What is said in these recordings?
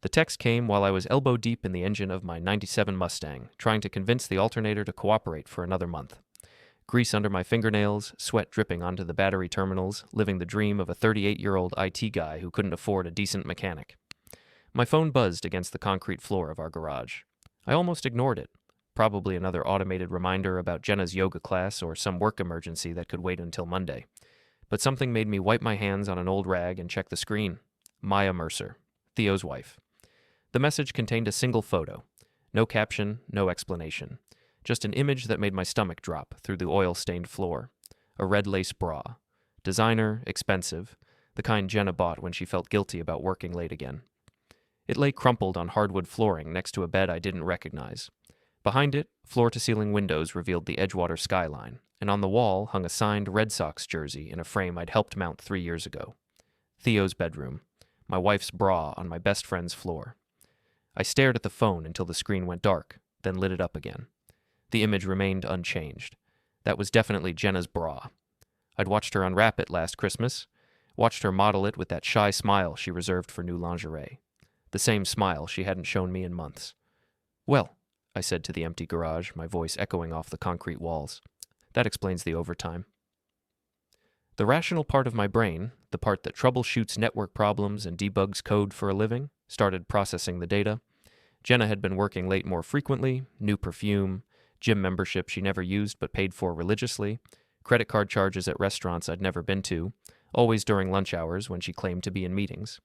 The text came while I was elbow deep in the engine of my '97 Mustang, trying to convince the alternator to cooperate for another month. Grease under my fingernails, sweat dripping onto the battery terminals, living the dream of a 38-year-old IT guy who couldn't afford a decent mechanic. My phone buzzed against the concrete floor of our garage. I almost ignored it. Probably another automated reminder about Jenna's yoga class or some work emergency that could wait until Monday. But something made me wipe my hands on an old rag and check the screen. Maya Mercer, Theo's wife. The message contained a single photo. No caption, no explanation. Just an image that made my stomach drop through the oil-stained floor. A red lace bra. Designer, expensive, the kind Jenna bought when she felt guilty about working late again. It lay crumpled on hardwood flooring next to a bed I didn't recognize. Behind it, floor-to-ceiling windows revealed the Edgewater skyline, and on the wall hung a signed Red Sox jersey in a frame I'd helped mount 3 years ago. Theo's bedroom. My wife's bra on my best friend's floor. I stared at the phone until the screen went dark, then lit it up again. The image remained unchanged. That was definitely Jenna's bra. I'd watched her unwrap it last Christmas, watched her model it with that shy smile she reserved for new lingerie. The same smile she hadn't shown me in months. "Well," I said to the empty garage, my voice echoing off the concrete walls. "That explains the overtime." The rational part of my brain, the part that troubleshoots network problems and debugs code for a living, started processing the data. Jenna had been working late more frequently, new perfume, gym membership she never used but paid for religiously, credit card charges at restaurants I'd never been to, always during lunch hours when she claimed to be in meetings.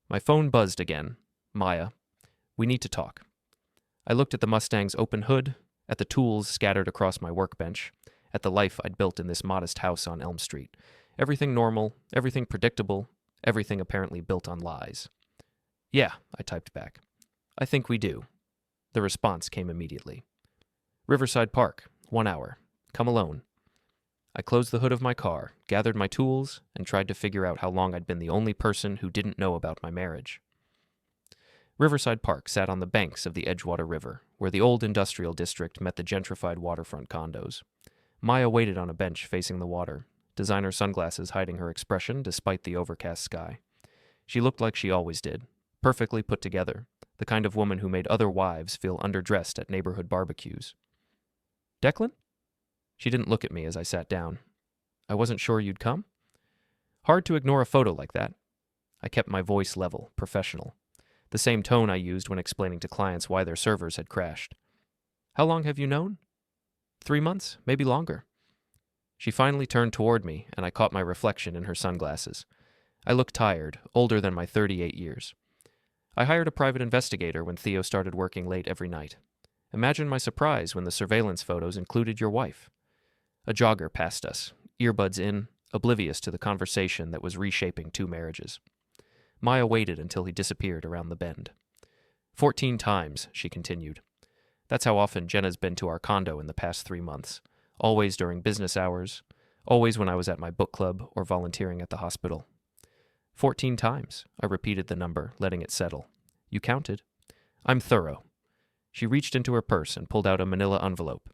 My phone buzzed again. "Maya, we need to talk." I looked at the Mustang's open hood, at the tools scattered across my workbench, at the life I'd built in this modest house on Elm Street. Everything normal, everything predictable, everything apparently built on lies. "Yeah," I typed back. "I think we do." The response came immediately. "Riverside Park, 1 hour. Come alone." I closed the hood of my car, gathered my tools, and tried to figure out how long I'd been the only person who didn't know about my marriage. Riverside Park sat on the banks of the Edgewater River, where the old industrial district met the gentrified waterfront condos. Maya waited on a bench facing the water, designer sunglasses hiding her expression despite the overcast sky. She looked like she always did, perfectly put together, the kind of woman who made other wives feel underdressed at neighborhood barbecues. "Declan?" She didn't look at me as I sat down. "I wasn't sure you'd come." Hard to ignore a photo like that. I kept my voice level, professional. The same tone I used when explaining to clients why their servers had crashed. "How long have you known?" 3 months, maybe longer." She finally turned toward me, and I caught my reflection in her sunglasses. I looked tired, older than my 38 years. "I hired a private investigator when Theo started working late every night. Imagine my surprise when the surveillance photos included your wife." A jogger passed us, earbuds in, oblivious to the conversation that was reshaping 2 marriages. Maya waited until he disappeared around the bend. 14 times, she continued. That's how often Jenna's been to our condo in the past 3 months, always during business hours, always when I was at my book club or volunteering at the hospital. 14 times, I repeated the number, letting it settle. "You counted." "I'm thorough." She reached into her purse and pulled out a manila envelope.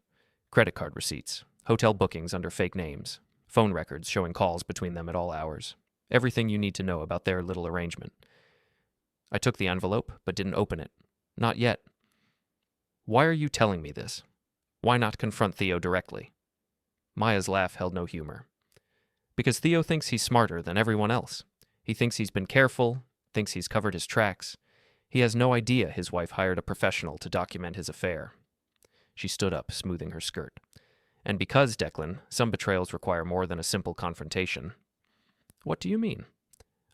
Credit card receipts, hotel bookings under fake names, phone records showing calls between them at all hours. Everything you need to know about their little arrangement. I took the envelope, but didn't open it. Not yet. "Why are you telling me this? Why not confront Theo directly?" Maya's laugh held no humor. "Because Theo thinks he's smarter than everyone else. He thinks he's been careful, thinks he's covered his tracks. He has no idea his wife hired a professional to document his affair." She stood up, smoothing her skirt. "And because, Declan, some betrayals require more than a simple confrontation." "What do you mean?"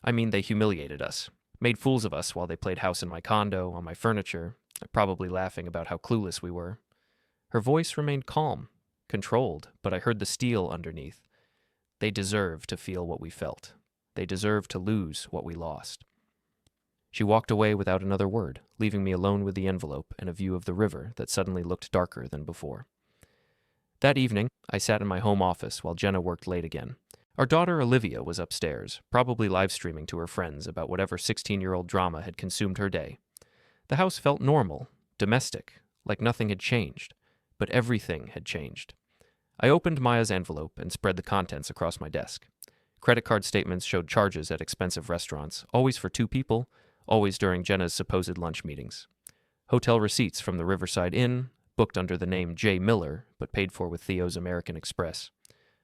"I mean they humiliated us, made fools of us while they played house in my condo, on my furniture, probably laughing about how clueless we were." Her voice remained calm, controlled, but I heard the steel underneath. They deserve to feel what we felt. They deserve to lose what we lost. She walked away without another word, leaving me alone with the envelope and a view of the river that suddenly looked darker than before. That evening, I sat in my home office while Jenna worked late again. Our daughter Olivia was upstairs, probably live streaming to her friends about whatever 16-year-old drama had consumed her day. The house felt normal, domestic, like nothing had changed, but everything had changed. I opened Maya's envelope and spread the contents across my desk. Credit card statements showed charges at expensive restaurants, always for 2 people, always during Jenna's supposed lunch meetings. Hotel receipts from the Riverside Inn, booked under the name J. Miller, but paid for with Theo's American Express.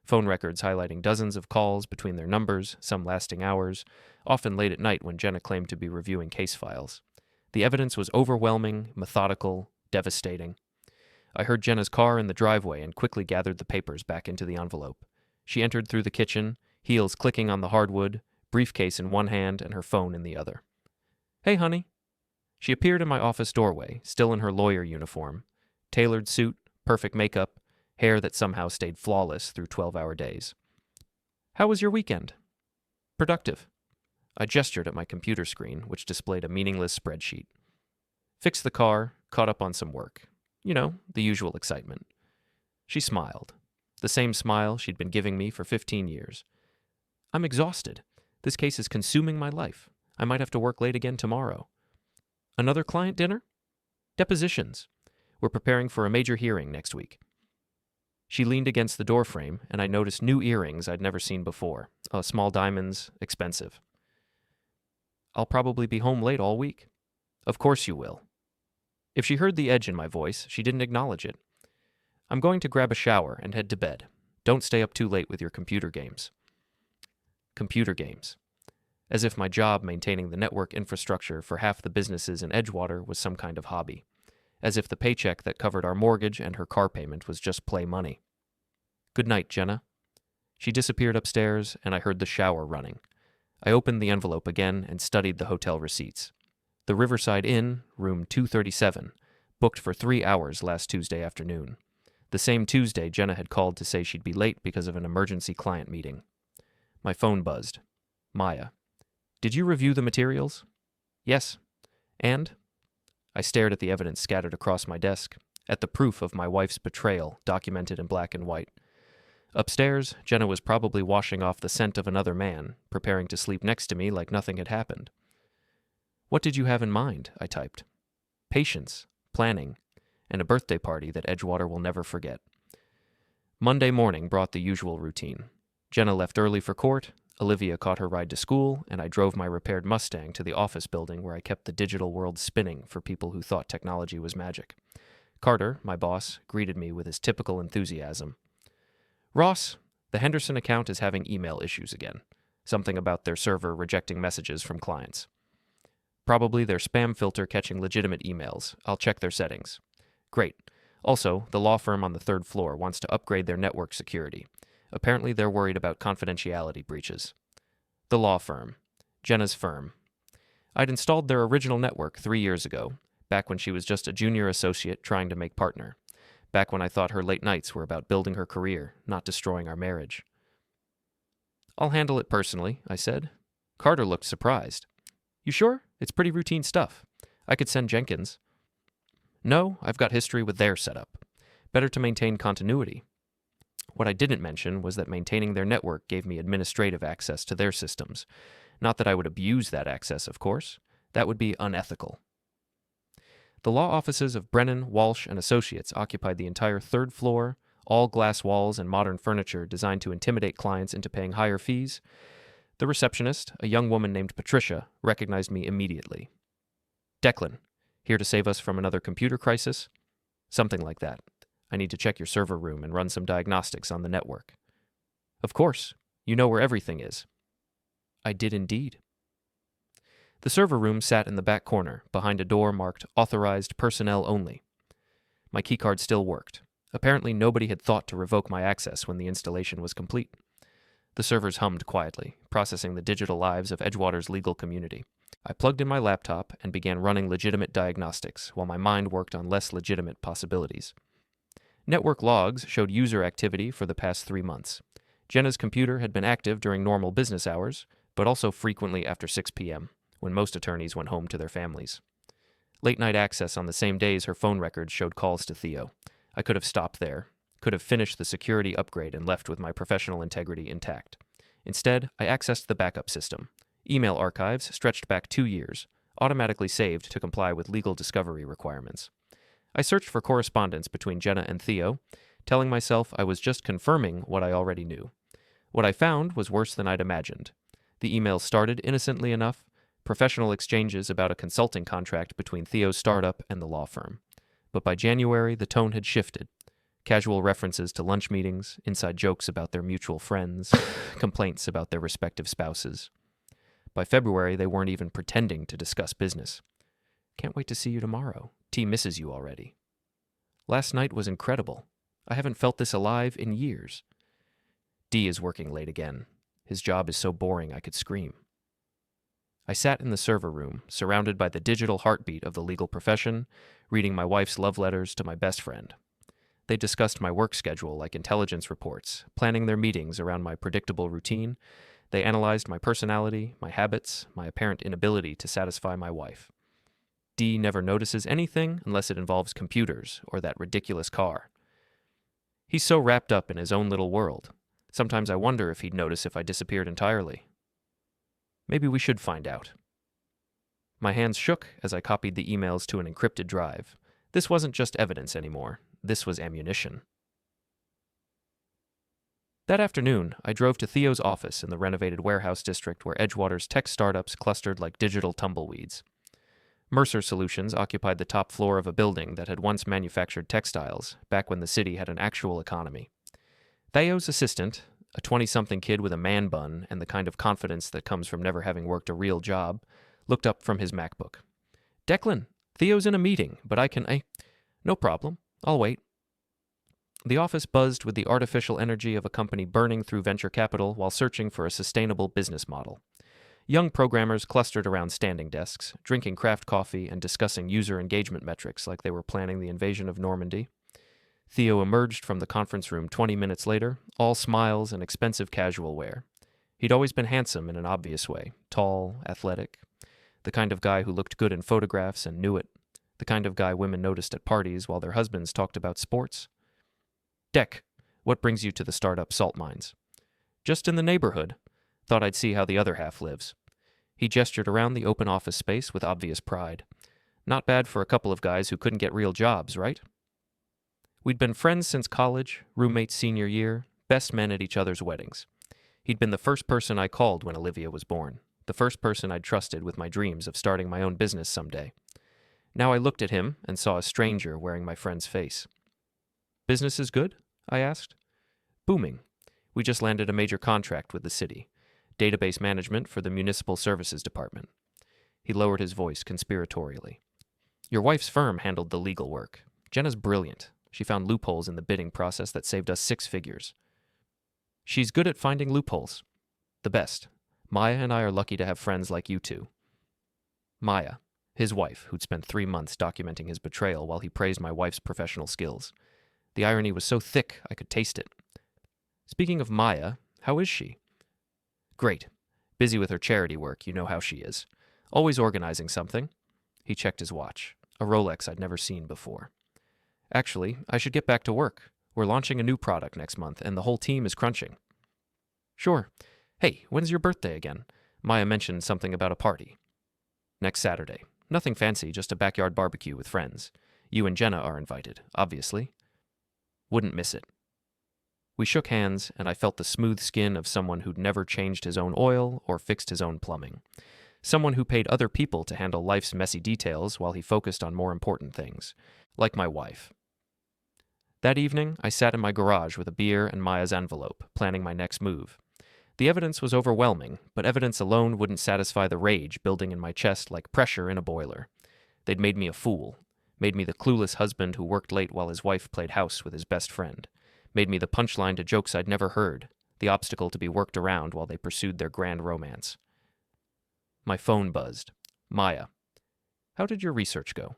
Phone records highlighting dozens of calls between their numbers, some lasting hours, often late at night when Jenna claimed to be reviewing case files. The evidence was overwhelming, methodical, devastating. I heard Jenna's car in the driveway and quickly gathered the papers back into the envelope. She entered through the kitchen, heels clicking on the hardwood, briefcase in one hand and her phone in the other. "Hey, honey." She appeared in my office doorway, still in her lawyer uniform. Tailored suit, perfect makeup, hair that somehow stayed flawless through 12-hour days. "How was your weekend?" "Productive." I gestured at my computer screen, which displayed a meaningless spreadsheet. "Fixed the car, caught up on some work. You know, the usual excitement." She smiled. The same smile she'd been giving me for 15 years. "I'm exhausted. This case is consuming my life. I might have to work late again tomorrow." "Another client dinner?" "Depositions. We're preparing for a major hearing next week." She leaned against the doorframe, and I noticed new earrings I'd never seen before. Small diamonds, expensive. "I'll probably be home late all week." "Of course you will." If she heard the edge in my voice, she didn't acknowledge it. "I'm going to grab a shower and head to bed. Don't stay up too late with your computer games." Computer games. As if my job maintaining the network infrastructure for half the businesses in Edgewater was some kind of hobby. As if the paycheck that covered our mortgage and her car payment was just play money. "Good night, Jenna." She disappeared upstairs, and I heard the shower running. I opened the envelope again and studied the hotel receipts. The Riverside Inn, room 237, booked for 3 hours last Tuesday afternoon. The same Tuesday, Jenna had called to say she'd be late because of an emergency client meeting. My phone buzzed. Maya. "Did you review the materials?" "Yes." "And?" I stared at the evidence scattered across my desk, at the proof of my wife's betrayal documented in black and white. Upstairs, Jenna was probably washing off the scent of another man, preparing to sleep next to me like nothing had happened. "What did you have in mind?" I typed. "Patience, planning, and a birthday party that Edgewater will never forget." Monday morning brought the usual routine. Jenna left early for court, Olivia caught her ride to school, and I drove my repaired Mustang to the office building where I kept the digital world spinning for people who thought technology was magic. Carter, my boss, greeted me with his typical enthusiasm. "Ross, the Henderson account is having email issues again. Something about their server rejecting messages from clients. Probably their spam filter catching legitimate emails. I'll check their settings." "Great. Also, the law firm on the 3rd floor wants to upgrade their network security. Apparently they're worried about confidentiality breaches." The law firm. Jenna's firm. I'd installed their original network 3 years ago, back when she was just a junior associate trying to make partner. Back when I thought her late nights were about building her career, not destroying our marriage. "I'll handle it personally," I said. Carter looked surprised. "You sure? It's pretty routine stuff. I could send Jenkins." "No, I've got history with their setup. Better to maintain continuity." What I didn't mention was that maintaining their network gave me administrative access to their systems. Not that I would abuse that access, of course. That would be unethical. The law offices of Brennan, Walsh, and Associates occupied the entire 3rd floor, all glass walls and modern furniture designed to intimidate clients into paying higher fees. The receptionist, a young woman named Patricia, recognized me immediately. "Declan, here to save us from another computer crisis?" "Something like that. I need to check your server room and run some diagnostics on the network." "Of course. You know where everything is." I did indeed. The server room sat in the back corner, behind a door marked Authorized Personnel Only. My keycard still worked. Apparently nobody had thought to revoke my access when the installation was complete. The servers hummed quietly, processing the digital lives of Edgewater's legal community. I plugged in my laptop and began running legitimate diagnostics, while my mind worked on less legitimate possibilities. Network logs showed user activity for the past 3 months. Jenna's computer had been active during normal business hours, but also frequently after 6 p.m., when most attorneys went home to their families. Late-night access on the same days her phone records showed calls to Theo. I could have stopped there, could have finished the security upgrade and left with my professional integrity intact. Instead, I accessed the backup system. Email archives stretched back 2 years, automatically saved to comply with legal discovery requirements. I searched for correspondence between Jenna and Theo, telling myself I was just confirming what I already knew. What I found was worse than I'd imagined. The email started innocently enough, professional exchanges about a consulting contract between Theo's startup and the law firm. But by January, the tone had shifted. Casual references to lunch meetings, inside jokes about their mutual friends, complaints about their respective spouses. By February, they weren't even pretending to discuss business. Can't wait to see you tomorrow. T misses you already. Last night was incredible. I haven't felt this alive in years. D is working late again. His job is so boring I could scream. I sat in the server room, surrounded by the digital heartbeat of the legal profession, reading my wife's love letters to my best friend. They discussed my work schedule like intelligence reports, planning their meetings around my predictable routine. They analyzed my personality, my habits, my apparent inability to satisfy my wife. D never notices anything unless it involves computers or that ridiculous car. He's so wrapped up in his own little world. Sometimes I wonder if he'd notice if I disappeared entirely. Maybe we should find out. My hands shook as I copied the emails to an encrypted drive. This wasn't just evidence anymore. This was ammunition. That afternoon, I drove to Theo's office in the renovated warehouse district where Edgewater's tech startups clustered like digital tumbleweeds. Mercer Solutions occupied the top floor of a building that had once manufactured textiles, back when the city had an actual economy. Theo's assistant, a 20-something kid with a man bun and the kind of confidence that comes from never having worked a real job, looked up from his MacBook. "Declan, Theo's in a meeting, but I can... No problem. I'll wait." The office buzzed with the artificial energy of a company burning through venture capital while searching for a sustainable business model. Young programmers clustered around standing desks, drinking craft coffee and discussing user engagement metrics like they were planning the invasion of Normandy. Theo emerged from the conference room 20 minutes later, all smiles and expensive casual wear. He'd always been handsome in an obvious way, tall, athletic, the kind of guy who looked good in photographs and knew it, the kind of guy women noticed at parties while their husbands talked about sports. "Dec, what brings you to the startup salt mines?" "Just in the neighborhood. Thought I'd see how the other half lives." He gestured around the open office space with obvious pride. Not bad for a couple of guys who couldn't get real jobs, right? We'd been friends since college, roommates senior year, best men at each other's weddings. He'd been the first person I called when Olivia was born, the first person I'd trusted with my dreams of starting my own business someday. Now I looked at him and saw a stranger wearing my friend's face. "Business is good?" I asked. "Booming. We just landed a major contract with the city. Database management for the Municipal Services Department." He lowered his voice conspiratorially. "Your wife's firm handled the legal work. Jenna's brilliant. She found loopholes in the bidding process that saved us 6 figures. She's good at finding loopholes. The best. Maya and I are lucky to have friends like you two." Maya, his wife, who'd spent 3 months documenting his betrayal while he praised my wife's professional skills. The irony was so thick I could taste it. "Speaking of Maya, how is she?" "Great. Busy with her charity work, you know how she is. Always organizing something." He checked his watch, a Rolex I'd never seen before. "Actually, I should get back to work. We're launching a new product next month, and the whole team is crunching." "Sure. Hey, when's your birthday again?" Maya mentioned something about a party. "Next Saturday. Nothing fancy, just a backyard barbecue with friends. You and Jenna are invited, obviously." "Wouldn't miss it." We shook hands, and I felt the smooth skin of someone who'd never changed his own oil or fixed his own plumbing. Someone who paid other people to handle life's messy details while he focused on more important things, like my wife. That evening, I sat in my garage with a beer and Maya's envelope, planning my next move. The evidence was overwhelming, but evidence alone wouldn't satisfy the rage building in my chest like pressure in a boiler. They'd made me a fool, made me the clueless husband who worked late while his wife played house with his best friend, made me the punchline to jokes I'd never heard, the obstacle to be worked around while they pursued their grand romance. My phone buzzed. "Maya, how did your research go?"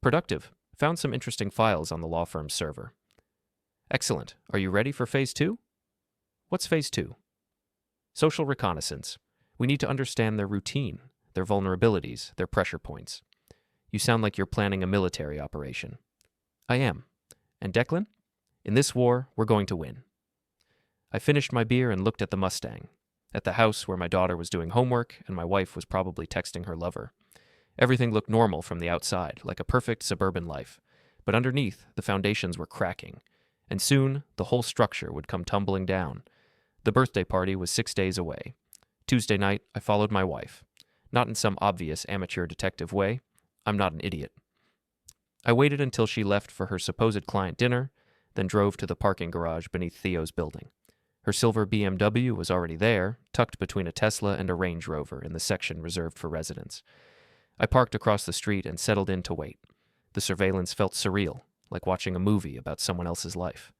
"Productive. Found some interesting files on the law firm's server." "Excellent. Are you ready for phase 2? "What's phase 2? "Social reconnaissance. We need to understand their routine, their vulnerabilities, their pressure points." "You sound like you're planning a military operation." "I am. And Declan? In this war, we're going to win." I finished my beer and looked at the Mustang, at the house where my daughter was doing homework and my wife was probably texting her lover. Everything looked normal from the outside, like a perfect suburban life, but underneath, the foundations were cracking, and soon the whole structure would come tumbling down. The birthday party was 6 days away. Tuesday night, I followed my wife. Not in some obvious amateur detective way. I'm not an idiot. I waited until she left for her supposed client dinner, then drove to the parking garage beneath Theo's building. Her silver BMW was already there, tucked between a Tesla and a Range Rover in the section reserved for residents. I parked across the street and settled in to wait. The surveillance felt surreal, like watching a movie about someone else's life.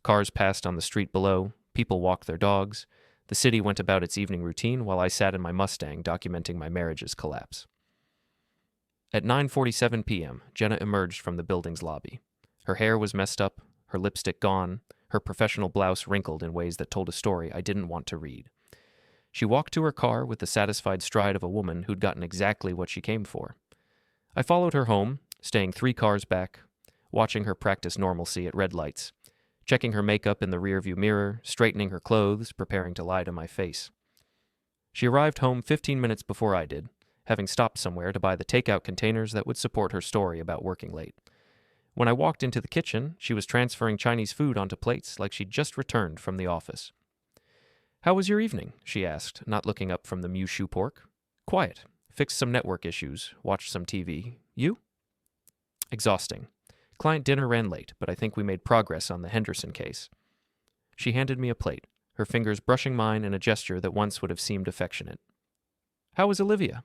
Cars passed on the street below, people walked their dogs. The city went about its evening routine while I sat in my Mustang documenting my marriage's collapse. At 9:47 p.m., Jenna emerged from the building's lobby. Her hair was messed up, her lipstick gone, her professional blouse wrinkled in ways that told a story I didn't want to read. She walked to her car with the satisfied stride of a woman who'd gotten exactly what she came for. I followed her home, staying 3 cars back, watching her practice normalcy at red lights, checking her makeup in the rearview mirror, straightening her clothes, preparing to lie to my face. She arrived home 15 minutes before I did, having stopped somewhere to buy the takeout containers that would support her story about working late. When I walked into the kitchen, she was transferring Chinese food onto plates like she'd just returned from the office. "How was your evening?" she asked, not looking up from the Mu Shu pork. "Quiet. Fixed some network issues. Watched some TV. You?" "Exhausting. Client dinner ran late, but I think we made progress on the Henderson case." She handed me a plate, her fingers brushing mine in a gesture that once would have seemed affectionate. "How was Olivia?"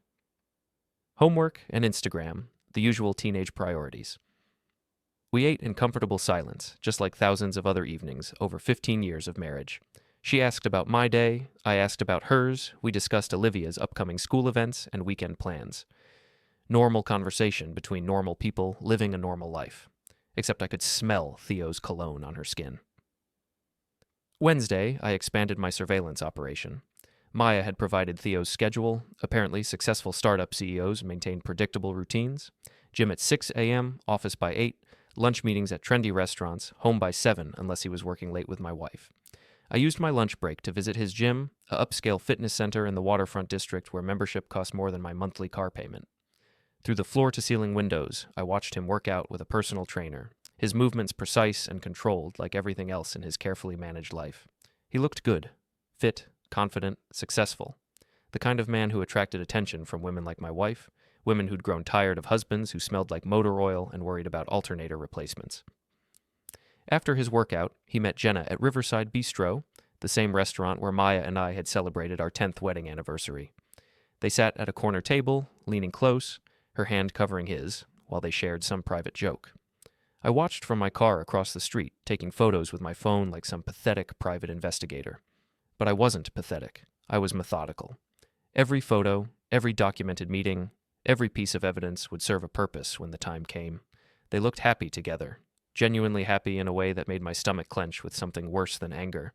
Homework and Instagram, the usual teenage priorities. We ate in comfortable silence, just like thousands of other evenings over 15 years of marriage. She asked about my day, I asked about hers, we discussed Olivia's upcoming school events and weekend plans. Normal conversation between normal people living a normal life. Except I could smell Theo's cologne on her skin. Wednesday, I expanded my surveillance operation. Maya had provided Theo's schedule. Apparently, successful startup CEOs maintain predictable routines. Gym at 6 a.m., office by 8, lunch meetings at trendy restaurants, home by 7 unless he was working late with my wife. I used my lunch break to visit his gym, a upscale fitness center in the waterfront district where membership cost more than my monthly car payment. Through the floor-to-ceiling windows, I watched him work out with a personal trainer, his movements precise and controlled like everything else in his carefully managed life. He looked good, fit, confident, successful. The kind of man who attracted attention from women like my wife, women who'd grown tired of husbands who smelled like motor oil and worried about alternator replacements. After his workout, he met Jenna at Riverside Bistro, the same restaurant where Maya and I had celebrated our 10th wedding anniversary. They sat at a corner table, leaning close, her hand covering his, while they shared some private joke. I watched from my car across the street, taking photos with my phone like some pathetic private investigator. But I wasn't pathetic. I was methodical. Every photo, every documented meeting, every piece of evidence would serve a purpose when the time came. They looked happy together, genuinely happy in a way that made my stomach clench with something worse than anger.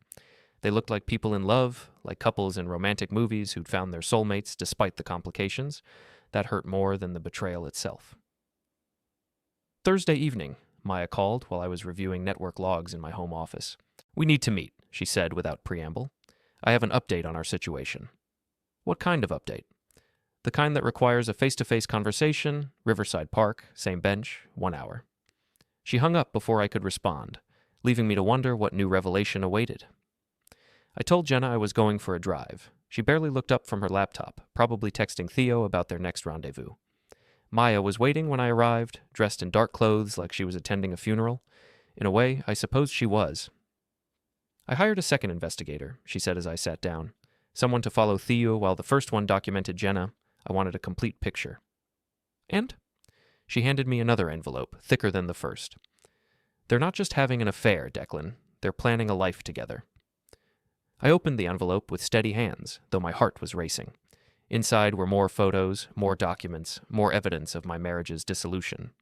They looked like people in love, like couples in romantic movies who'd found their soulmates despite the complications. That hurt more than the betrayal itself. Thursday evening, Maya called while I was reviewing network logs in my home office. "We need to meet," she said without preamble. "I have an update on our situation." "What kind of update?" "The kind that requires a face-to-face conversation, Riverside Park, same bench, 1 hour." She hung up before I could respond, leaving me to wonder what new revelation awaited. I told Jenna I was going for a drive. She barely looked up from her laptop, probably texting Theo about their next rendezvous. Maya was waiting when I arrived, dressed in dark clothes like she was attending a funeral. In a way, I suppose she was. "I hired a second investigator," she said as I sat down. "Someone to follow Theo while the first one documented Jenna. I wanted a complete picture." "And?" She handed me another envelope, thicker than the first. "They're not just having an affair, Declan. They're planning a life together." I opened the envelope with steady hands, though my heart was racing. Inside were more photos, more documents, more evidence of my marriage's dissolution.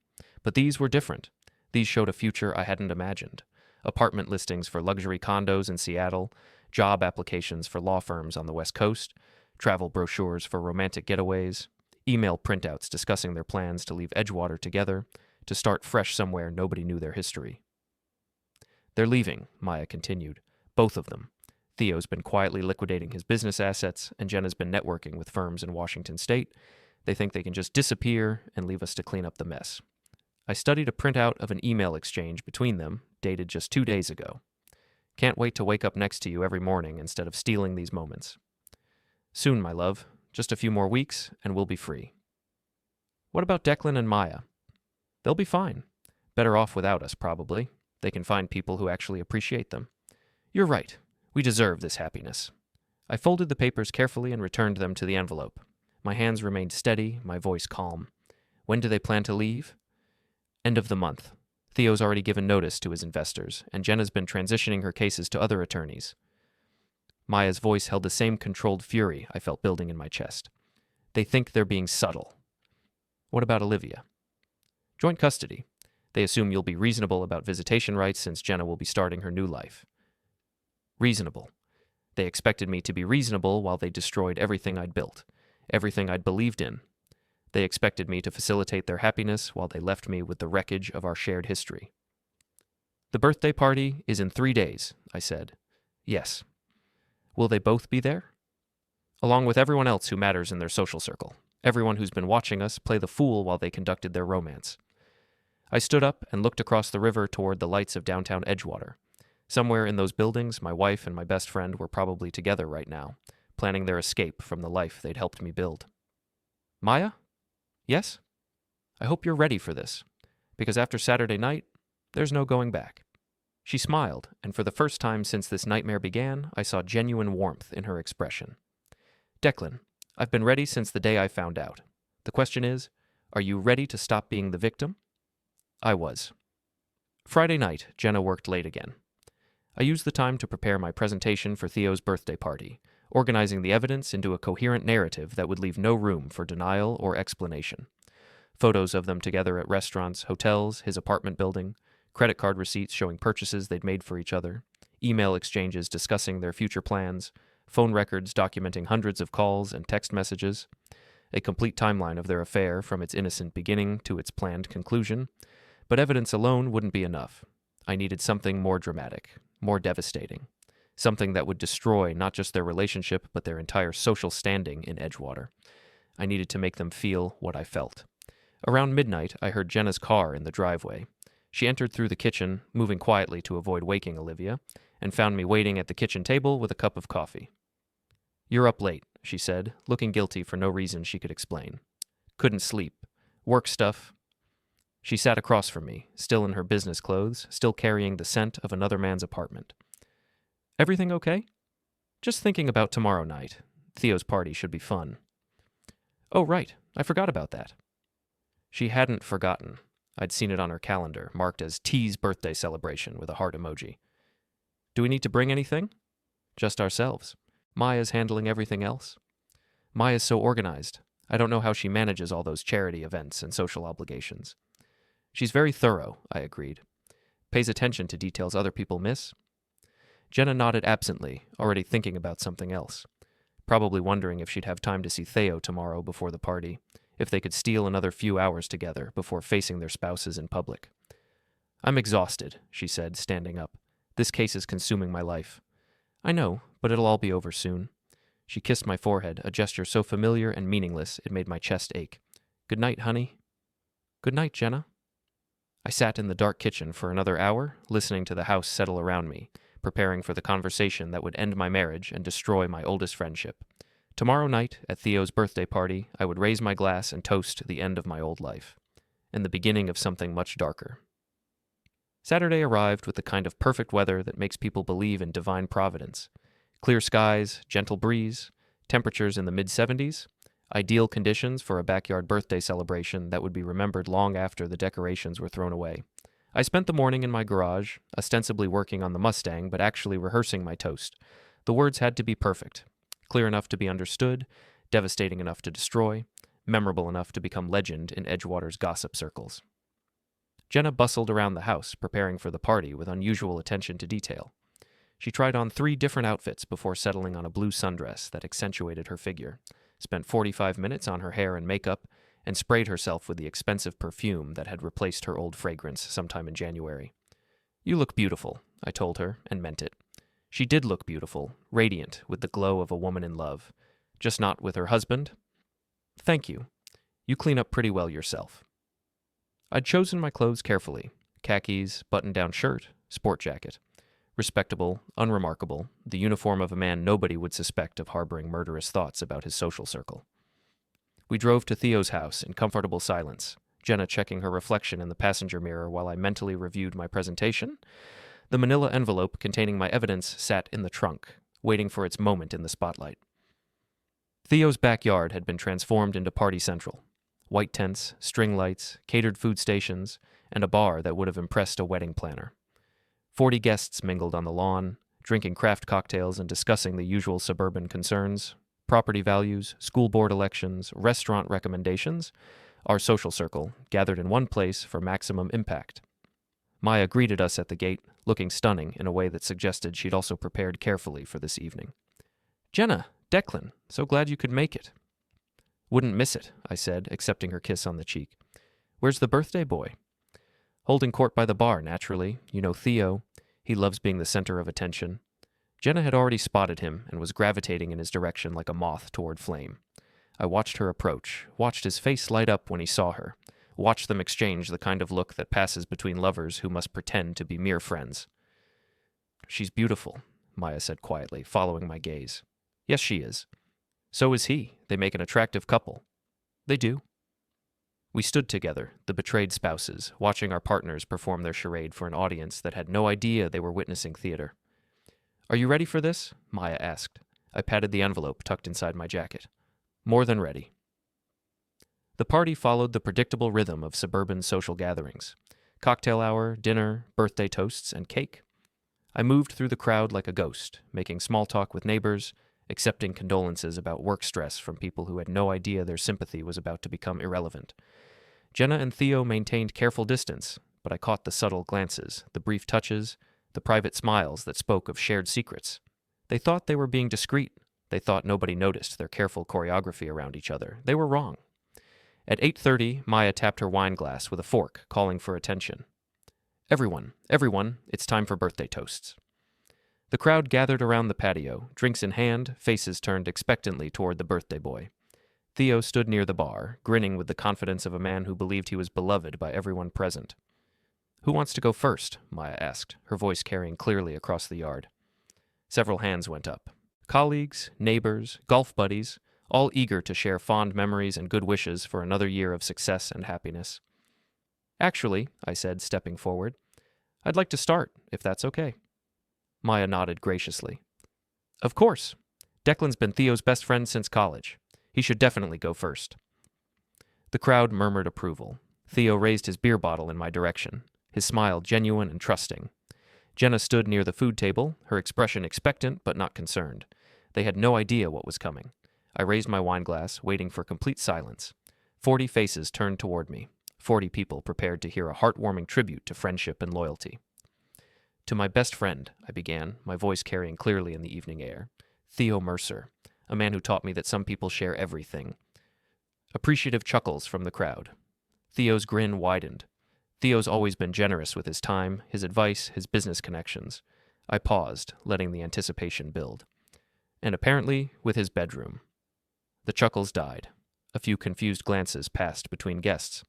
But these were different. These showed a future I hadn't imagined. Apartment listings for luxury condos in Seattle, job applications for law firms on the West Coast, travel brochures for romantic getaways, email printouts discussing their plans to leave Edgewater together, to start fresh somewhere nobody knew their history. "They're leaving," Maya continued. "Both of them. Theo's been quietly liquidating his business assets, and Jenna's been networking with firms in Washington state. They think they can just disappear and leave us to clean up the mess." I studied a printout of an email exchange between them, dated just 2 days ago. "Can't wait to wake up next to you every morning instead of stealing these moments." "Soon, my love. Just a few more weeks, and we'll be free. What about Declan and Maya? They'll be fine. Better off without us, probably. They can find people who actually appreciate them. You're right. We deserve this happiness. I folded the papers carefully and returned them to the envelope. My hands remained steady, my voice calm. When do they plan to leave? End of the month. Theo's already given notice to his investors, and Jenna's been transitioning her cases to other attorneys. Maya's voice held the same controlled fury I felt building in my chest. They think they're being subtle. What about Olivia? Joint custody. They assume you'll be reasonable about visitation rights since Jenna will be starting her new life. Reasonable. They expected me to be reasonable while they destroyed everything I'd built, everything I'd believed in. They expected me to facilitate their happiness while they left me with the wreckage of our shared history. The birthday party is in 3 days, I said. Yes. Will they both be there? Along with everyone else who matters in their social circle, everyone who's been watching us play the fool while they conducted their romance. I stood up and looked across the river toward the lights of downtown Edgewater. Somewhere in those buildings, my wife and my best friend were probably together right now, planning their escape from the life they'd helped me build. Maya? Yes? I hope you're ready for this, because after Saturday night, there's no going back. She smiled, and for the first time since this nightmare began, I saw genuine warmth in her expression. Declan, I've been ready since the day I found out. The question is, are you ready to stop being the victim? I was. Friday night, Jenna worked late again. I used the time to prepare my presentation for Theo's birthday party, organizing the evidence into a coherent narrative that would leave no room for denial or explanation. Photos of them together at restaurants, hotels, his apartment building, credit card receipts showing purchases they'd made for each other, email exchanges discussing their future plans, phone records documenting hundreds of calls and text messages, a complete timeline of their affair from its innocent beginning to its planned conclusion. But evidence alone wouldn't be enough. I needed something more dramatic, more devastating, something that would destroy not just their relationship, but their entire social standing in Edgewater. I needed to make them feel what I felt. Around midnight, I heard Jenna's car in the driveway. She entered through the kitchen, moving quietly to avoid waking Olivia, and found me waiting at the kitchen table with a cup of coffee. You're up late, she said, looking guilty for no reason she could explain. Couldn't sleep. Work stuff. She sat across from me, still in her business clothes, still carrying the scent of another man's apartment. Everything okay? Just thinking about tomorrow night. Theo's party should be fun. Oh, right. I forgot about that. She hadn't forgotten. I'd seen it on her calendar, marked as T's birthday celebration with a heart emoji. Do we need to bring anything? Just ourselves. Maya's handling everything else. Maya's so organized. I don't know how she manages all those charity events and social obligations. She's very thorough, I agreed. Pays attention to details other people miss. Jenna nodded absently, already thinking about something else. Probably wondering if she'd have time to see Theo tomorrow before the party, if they could steal another few hours together before facing their spouses in public. I'm exhausted, she said, standing up. This case is consuming my life. I know, but it'll all be over soon. She kissed my forehead, a gesture so familiar and meaningless it made my chest ache. Good night, honey. Good night, Jenna. I sat in the dark kitchen for another hour, listening to the house settle around me, preparing for the conversation that would end my marriage and destroy my oldest friendship. Tomorrow night, at Theo's birthday party, I would raise my glass and toast the end of my old life, and the beginning of something much darker. Saturday arrived with the kind of perfect weather that makes people believe in divine providence. Clear skies, gentle breeze, temperatures in the mid-70s, ideal conditions for a backyard birthday celebration that would be remembered long after the decorations were thrown away. I spent the morning in my garage, ostensibly working on the Mustang, but actually rehearsing my toast. The words had to be perfect, clear enough to be understood, devastating enough to destroy, memorable enough to become legend in Edgewater's gossip circles. Jenna bustled around the house, preparing for the party with unusual attention to detail. She tried on 3 different outfits before settling on a blue sundress that accentuated her figure, spent 45 minutes on her hair and makeup, and sprayed herself with the expensive perfume that had replaced her old fragrance sometime in January. You look beautiful, I told her, and meant it. She did look beautiful, radiant with the glow of a woman in love, just not with her husband. Thank you. You clean up pretty well yourself. I'd chosen my clothes carefully, khakis, button-down shirt, sport jacket. Respectable, unremarkable, the uniform of a man nobody would suspect of harboring murderous thoughts about his social circle. We drove to Theo's house in comfortable silence, Jenna checking her reflection in the passenger mirror while I mentally reviewed my presentation. The manila envelope containing my evidence sat in the trunk, waiting for its moment in the spotlight. Theo's backyard had been transformed into Party Central. White tents, string lights, catered food stations, and a bar that would have impressed a wedding planner. 40 guests mingled on the lawn, drinking craft cocktails and discussing the usual suburban concerns, property values, school board elections, restaurant recommendations. Our social circle gathered in one place for maximum impact. Maya greeted us at the gate, looking stunning in a way that suggested she'd also prepared carefully for this evening. "Jenna, Declan, so glad you could make it." "Wouldn't miss it," I said, accepting her kiss on the cheek. "Where's the birthday boy?" "Holding court by the bar, naturally. You know Theo. He loves being the center of attention." Jenna had already spotted him and was gravitating in his direction like a moth toward flame. I watched her approach, watched his face light up when he saw her, watched them exchange the kind of look that passes between lovers who must pretend to be mere friends. "She's beautiful," Maya said quietly, following my gaze. "Yes, she is. So is he. They make an attractive couple." "They do." We stood together, the betrayed spouses, watching our partners perform their charade for an audience that had no idea they were witnessing theater. "Are you ready for this?" Maya asked. I patted the envelope tucked inside my jacket. "More than ready." The party followed the predictable rhythm of suburban social gatherings. Cocktail hour, dinner, birthday toasts, and cake. I moved through the crowd like a ghost, making small talk with neighbors, accepting condolences about work stress from people who had no idea their sympathy was about to become irrelevant. Jenna and Theo maintained careful distance, but I caught the subtle glances, the brief touches, the private smiles that spoke of shared secrets. They thought they were being discreet. They thought nobody noticed their careful choreography around each other. They were wrong. At 8:30, Maya tapped her wine glass with a fork, calling for attention. Everyone, it's time for birthday toasts." The crowd gathered around the patio, drinks in hand, faces turned expectantly toward the birthday boy. Theo stood near the bar, grinning with the confidence of a man who believed he was beloved by everyone present. "Who wants to go first?" Maya asked, her voice carrying clearly across the yard. Several hands went up. Colleagues, neighbors, golf buddies, all eager to share fond memories and good wishes for another year of success and happiness. "Actually," I said, stepping forward, "I'd like to start, if that's okay." Maya nodded graciously. "Of course. Declan's been Theo's best friend since college. He should definitely go first." The crowd murmured approval. Theo raised his beer bottle in my direction, his smile genuine and trusting. Jenna stood near the food table, her expression expectant but not concerned. They had no idea what was coming. I raised my wine glass, waiting for complete silence. 40 faces turned toward me, 40 people prepared to hear a heartwarming tribute to friendship and loyalty. "To my best friend," I began, my voice carrying clearly in the evening air, "Theo Mercer, a man who taught me that some people share everything." Appreciative chuckles from the crowd. Theo's grin widened. Theo's always been generous with his time, his advice, his business connections. I paused, letting the anticipation build. And apparently, with his bedroom. The chuckles died. A few confused glances passed between guests.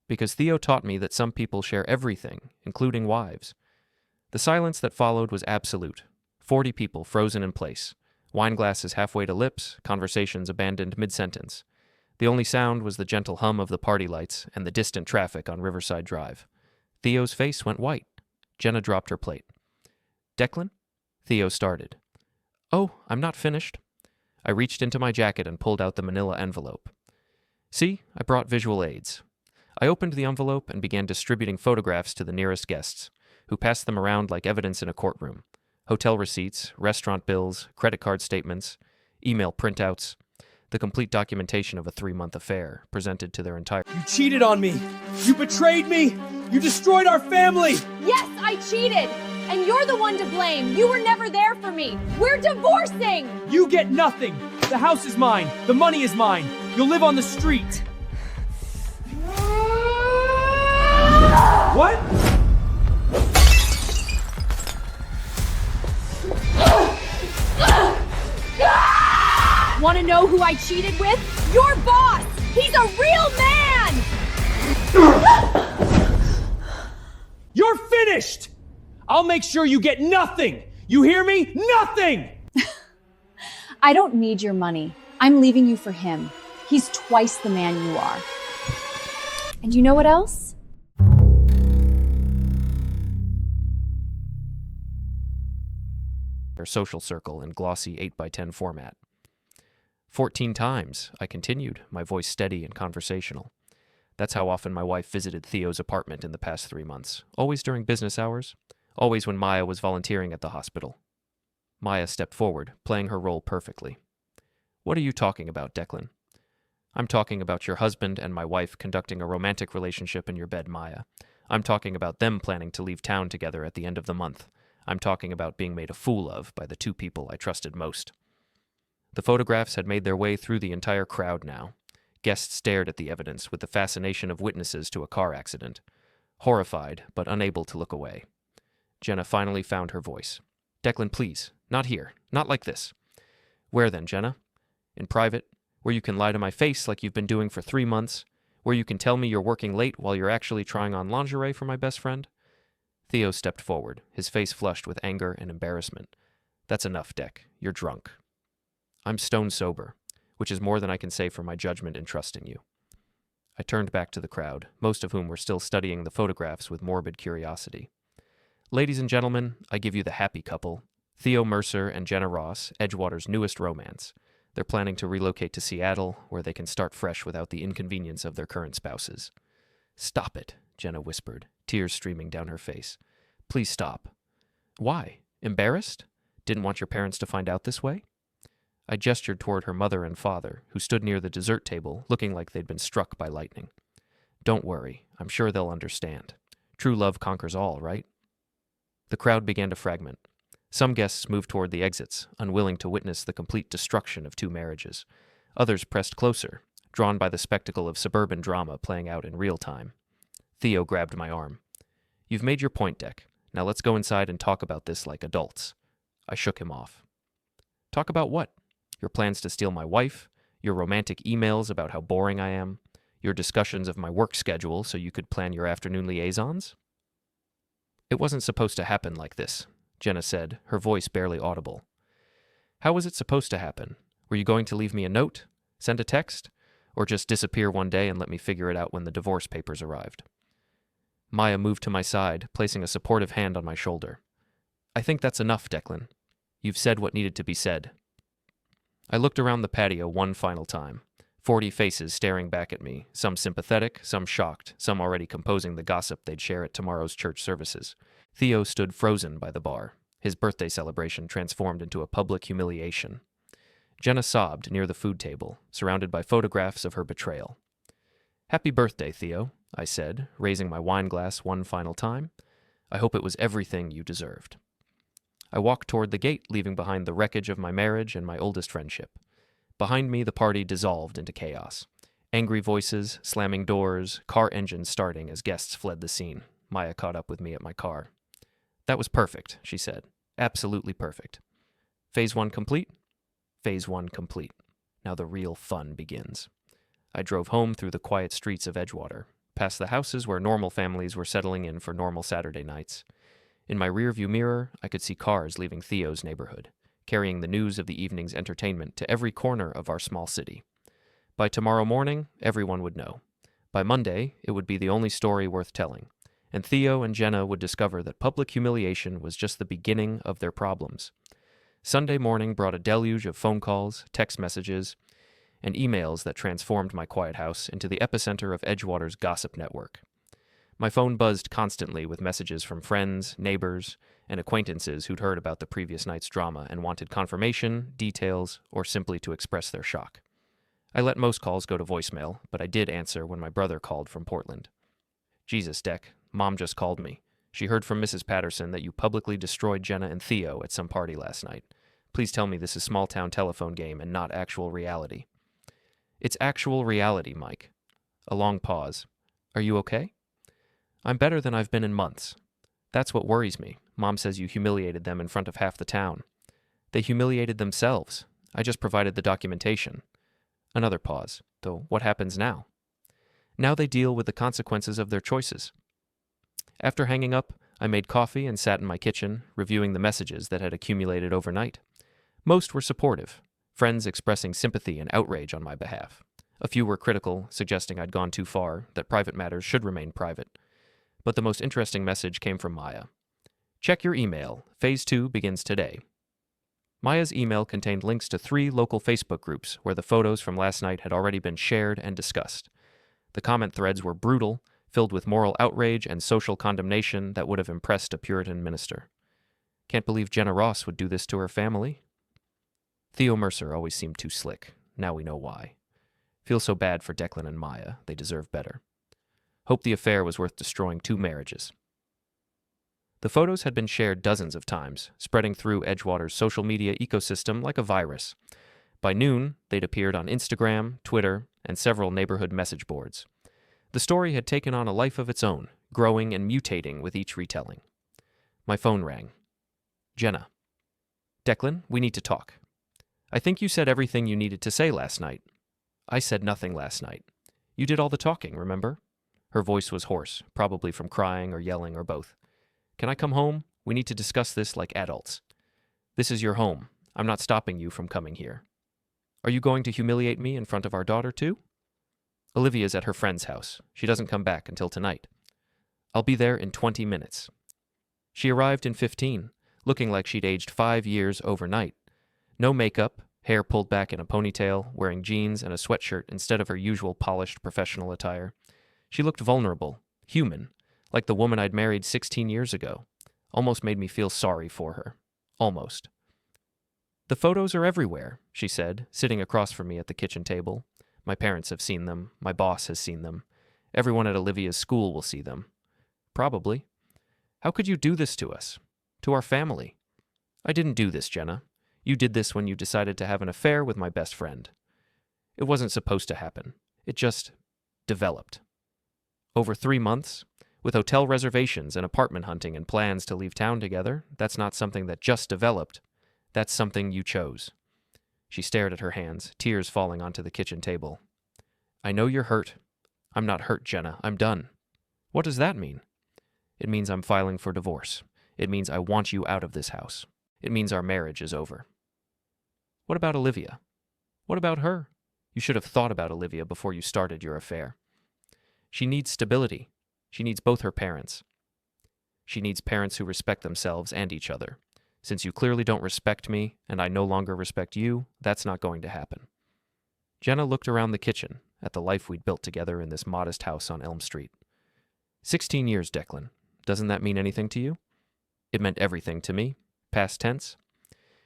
Because Theo taught me that some people share everything, including wives. The silence that followed was absolute. 40 people frozen in place. Wine glasses halfway to lips, conversations abandoned mid-sentence. The only sound was the gentle hum of the party lights and the distant traffic on Riverside Drive. Theo's face went white. Jenna dropped her plate. "Declan?" Theo started. "Oh, I'm not finished." I reached into my jacket and pulled out the manila envelope. "See, I brought visual aids." I opened the envelope and began distributing photographs to the nearest guests, who passed them around like evidence in a courtroom. Hotel receipts, restaurant bills, credit card statements, email printouts, the complete documentation of a 3-month affair presented to their entire... "You cheated on me! You betrayed me! You destroyed our family!" Yes, I cheated! And you're the one to blame! You were never there for me! We're divorcing! "You get nothing! The house is mine! The money is mine! You'll live on the street!" What? Want to know who I cheated with? Your boss! He's a real man! You're finished! I'll I'll make sure you get nothing! You hear me? Nothing! I don't need your money. I'm leaving you for him. He's twice the man you are. And you know what else? Their social circle in glossy 8x10 format. 14 times, I continued, my voice steady and conversational. That's how often my wife visited Theo's apartment in the past 3 months, always during business hours, always when Maya was volunteering at the hospital. Maya stepped forward, playing her role perfectly. What are you talking about, Declan? I'm talking about your husband and my wife conducting a romantic relationship in your bed, Maya. I'm talking about them planning to leave town together at the end of the month. I'm talking about being made a fool of by the two people I trusted most. The photographs had made their way through the entire crowd now. Guests stared at the evidence with the fascination of witnesses to a car accident, horrified but unable to look away. Jenna finally found her voice. Declan, please, not here, not like this. Where then, Jenna? In private, where you can lie to my face like you've been doing for 3 months, where you can tell me you're working late while you're actually trying on lingerie for my best friend? Theo stepped forward, his face flushed with anger and embarrassment. That's enough, Deck. You're drunk. I'm stone sober, which is more than I can say for my judgment in trusting you. I turned back to the crowd, most of whom were still studying the photographs with morbid curiosity. Ladies and gentlemen, I give you the happy couple, Theo Mercer and Jenna Ross, Edgewater's newest romance. They're planning to relocate to Seattle, where they can start fresh without the inconvenience of their current spouses. Stop it, Jenna whispered, tears streaming down her face. Please stop. Why? Embarrassed? Didn't want your parents to find out this way? I gestured toward her mother and father, who stood near the dessert table, looking like they'd been struck by lightning. Don't worry, I'm sure they'll understand. True love conquers all, right? The crowd began to fragment. Some guests moved toward the exits, unwilling to witness the complete destruction of 2 marriages. Others pressed closer, drawn by the spectacle of suburban drama playing out in real time. Theo grabbed my arm. You've made your point, Deck. Now let's go inside and talk about this like adults. I shook him off. Talk about what? Your plans to steal my wife? Your romantic emails about how boring I am? Your discussions of my work schedule so you could plan your afternoon liaisons? It wasn't supposed to happen like this, Jenna said, her voice barely audible. How was it supposed to happen? Were you going to leave me a note? Send a text? Or just disappear one day and let me figure it out when the divorce papers arrived? Maya moved to my side, placing a supportive hand on my shoulder. I think that's enough, Declan. You've said what needed to be said. I looked around the patio one final time. 40 faces staring back at me, some sympathetic, some shocked, some already composing the gossip they'd share at tomorrow's church services. Theo stood frozen by the bar, his birthday celebration transformed into a public humiliation. Jenna sobbed near the food table, surrounded by photographs of her betrayal. Happy birthday, Theo, I said, raising my wine glass one final time. I hope it was everything you deserved. I walked toward the gate, leaving behind the wreckage of my marriage and my oldest friendship. Behind me, the party dissolved into chaos. Angry voices, slamming doors, car engines starting as guests fled the scene. Maya caught up with me at my car. That was perfect, she said. Absolutely perfect. Phase 1 complete? Phase 1 complete. Now the real fun begins. I drove home through the quiet streets of Edgewater, past the houses where normal families were settling in for normal Saturday nights. In my rearview mirror, I could see cars leaving Theo's neighborhood, carrying the news of the evening's entertainment to every corner of our small city. By tomorrow morning, everyone would know. By Monday, it would be the only story worth telling, and Theo and Jenna would discover that public humiliation was just the beginning of their problems. Sunday morning brought a deluge of phone calls, text messages, and emails that transformed my quiet house into the epicenter of Edgewater's gossip network. My phone buzzed constantly with messages from friends, neighbors, and acquaintances who'd heard about the previous night's drama and wanted confirmation, details, or simply to express their shock. I let most calls go to voicemail, but I did answer when my brother called from Portland. Jesus, Deck, Mom just called me. She heard from Mrs. Patterson that you publicly destroyed Jenna and Theo at some party last night. Please tell me this is small-town telephone game and not actual reality. It's actual reality, Mike. A long pause. Are you okay? I'm better than I've been in months. That's what worries me. Mom says you humiliated them in front of half the town. They humiliated themselves. I just provided the documentation. Another pause. Though, what happens now? Now they deal with the consequences of their choices. After hanging up, I made coffee and sat in my kitchen, reviewing the messages that had accumulated overnight. Most were supportive, friends expressing sympathy and outrage on my behalf. A few were critical, suggesting I'd gone too far, that private matters should remain private. But the most interesting message came from Maya. Check your email. Phase 2 begins today. Maya's email contained links to 3 local Facebook groups where the photos from last night had already been shared and discussed. The comment threads were brutal, filled with moral outrage and social condemnation that would have impressed a Puritan minister. Can't believe Jenna Ross would do this to her family. Theo Mercer always seemed too slick. Now we know why. Feel so bad for Declan and Maya. They deserve better. Hope the affair was worth destroying 2 marriages. The photos had been shared dozens of times, spreading through Edgewater's social media ecosystem like a virus. By noon, they'd appeared on Instagram, Twitter, and several neighborhood message boards. The story had taken on a life of its own, growing and mutating with each retelling. My phone rang. Jenna. Declan, we need to talk. I think you said everything you needed to say last night. I said nothing last night. You did all the talking, remember? Her voice was hoarse, probably from crying or yelling or both. Can I come home? We need to discuss this like adults. This is your home. I'm not stopping you from coming here. Are you going to humiliate me in front of our daughter, too? Olivia's at her friend's house. She doesn't come back until tonight. I'll be there in 20 minutes. She arrived in 15, looking like she'd aged 5 years overnight. No makeup, hair pulled back in a ponytail, wearing jeans and a sweatshirt instead of her usual polished professional attire. She looked vulnerable, human, like the woman I'd married 16 years ago. Almost made me feel sorry for her. Almost. The photos are everywhere, she said, sitting across from me at the kitchen table. My parents have seen them. My boss has seen them. Everyone at Olivia's school will see them. Probably. How could you do this to us? To our family? I didn't do this, Jenna. You did this when you decided to have an affair with my best friend. It wasn't supposed to happen. It just developed. Over 3 months, with hotel reservations and apartment hunting and plans to leave town together, that's not something that just developed. That's something you chose. She stared at her hands, tears falling onto the kitchen table. I know you're hurt. I'm not hurt, Jenna. I'm done. What does that mean? It means I'm filing for divorce. It means I want you out of this house. It means our marriage is over. What about Olivia? What about her? You should have thought about Olivia before you started your affair. She needs stability. She needs both her parents. She needs parents who respect themselves and each other. Since you clearly don't respect me, and I no longer respect you, that's not going to happen. Jenna looked around the kitchen, at the life we'd built together in this modest house on Elm Street. 16 years, Declan. Doesn't that mean anything to you? It meant everything to me. Past tense.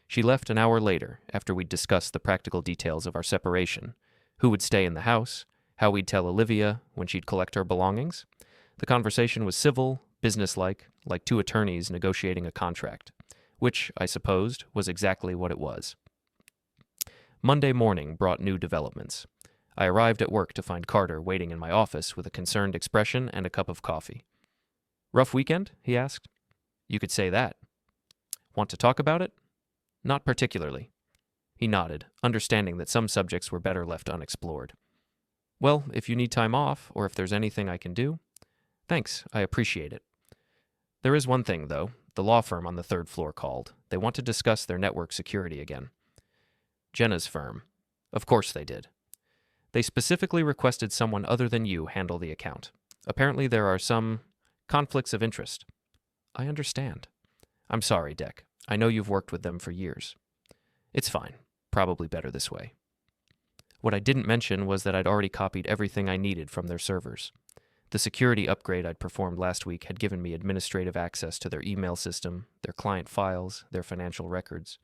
She left an hour later, after we'd discussed the practical details of our separation, who would stay in the house, how we'd tell Olivia when she'd collect her belongings. The conversation was civil, businesslike, like 2 attorneys negotiating a contract. Which, I supposed, was exactly what it was. Monday morning brought new developments. I arrived at work to find Carter waiting in my office with a concerned expression and a cup of coffee. Rough weekend? He asked. You could say that. Want to talk about it? Not particularly. He nodded, understanding that some subjects were better left unexplored. Well, if you need time off, or if there's anything I can do. Thanks, I appreciate it. There is one thing, though. The law firm on the 3rd floor called. They want to discuss their network security again. Jenna's firm. Of course they did. They specifically requested someone other than you handle the account. Apparently there are some conflicts of interest. I understand. I'm sorry, Deck. I know you've worked with them for years. It's fine. Probably better this way. What I didn't mention was that I'd already copied everything I needed from their servers. The security upgrade I'd performed last week had given me administrative access to their email system, their client files, their financial records.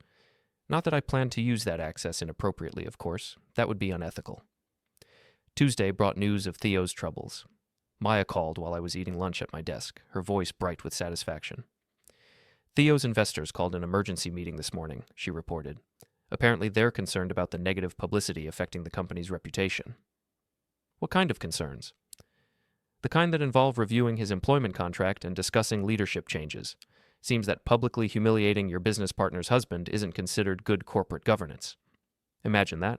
Not that I planned to use that access inappropriately, of course. That would be unethical. Tuesday brought news of Theo's troubles. Maya called while I was eating lunch at my desk, her voice bright with satisfaction. Theo's investors called an emergency meeting this morning, she reported. Apparently they're concerned about the negative publicity affecting the company's reputation. What kind of concerns? The kind that involve reviewing his employment contract and discussing leadership changes. Seems that publicly humiliating your business partner's husband isn't considered good corporate governance. Imagine that.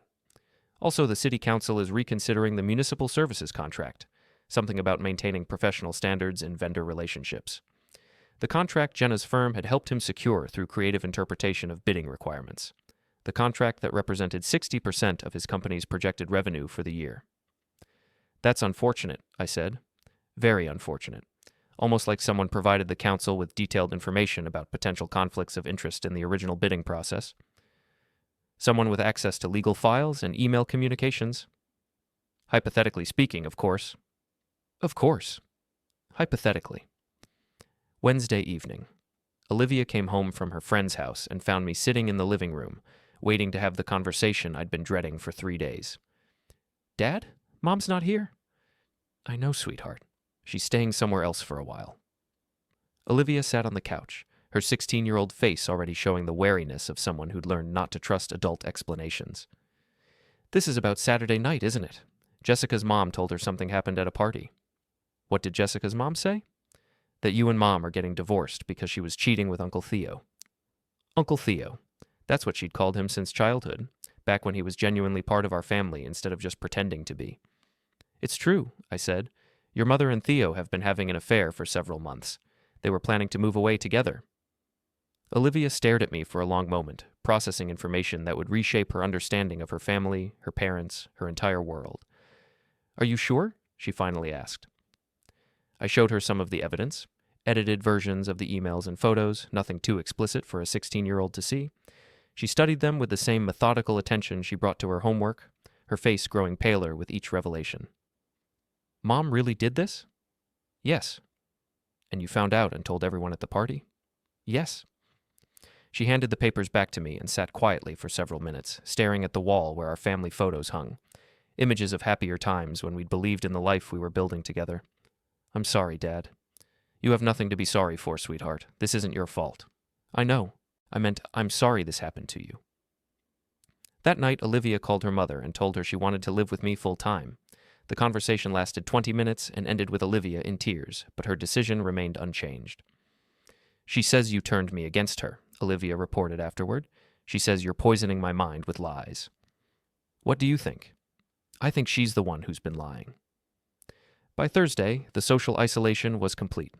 Also, the city council is reconsidering the municipal services contract, something about maintaining professional standards in vendor relationships. The contract Jenna's firm had helped him secure through creative interpretation of bidding requirements. The contract that represented 60% of his company's projected revenue for the year. That's unfortunate, I said. Very unfortunate. Almost like someone provided the council with detailed information about potential conflicts of interest in the original bidding process. Someone with access to legal files and email communications. Hypothetically speaking, of course. Of course. Hypothetically. Wednesday evening. Olivia came home from her friend's house and found me sitting in the living room, waiting to have the conversation I'd been dreading for 3 days. Dad? Mom's not here. I know, sweetheart. She's staying somewhere else for a while. Olivia sat on the couch, her 16-year-old face already showing the wariness of someone who'd learned not to trust adult explanations. This is about Saturday night, isn't it? Jessica's mom told her something happened at a party. What did Jessica's mom say? That you and Mom are getting divorced because she was cheating with Uncle Theo. Uncle Theo. That's what she'd called him since childhood, back when he was genuinely part of our family instead of just pretending to be. It's true, I said. Your mother and Theo have been having an affair for several months. They were planning to move away together. Olivia stared at me for a long moment, processing information that would reshape her understanding of her family, her parents, her entire world. Are you sure? She finally asked. I showed her some of the evidence, edited versions of the emails and photos, nothing too explicit for a 16-year-old to see. She studied them with the same methodical attention she brought to her homework, her face growing paler with each revelation. Mom really did this? Yes. And you found out and told everyone at the party? Yes. She handed the papers back to me and sat quietly for several minutes, staring at the wall where our family photos hung, images of happier times when we'd believed in the life we were building together. I'm sorry, Dad. You have nothing to be sorry for, sweetheart. This isn't your fault. I know. I meant I'm sorry this happened to you. That night, Olivia called her mother and told her she wanted to live with me full time. The conversation lasted 20 minutes and ended with Olivia in tears, but her decision remained unchanged. She says you turned me against her, Olivia reported afterward. She says you're poisoning my mind with lies. What do you think? I think she's the one who's been lying. By Thursday, the social isolation was complete.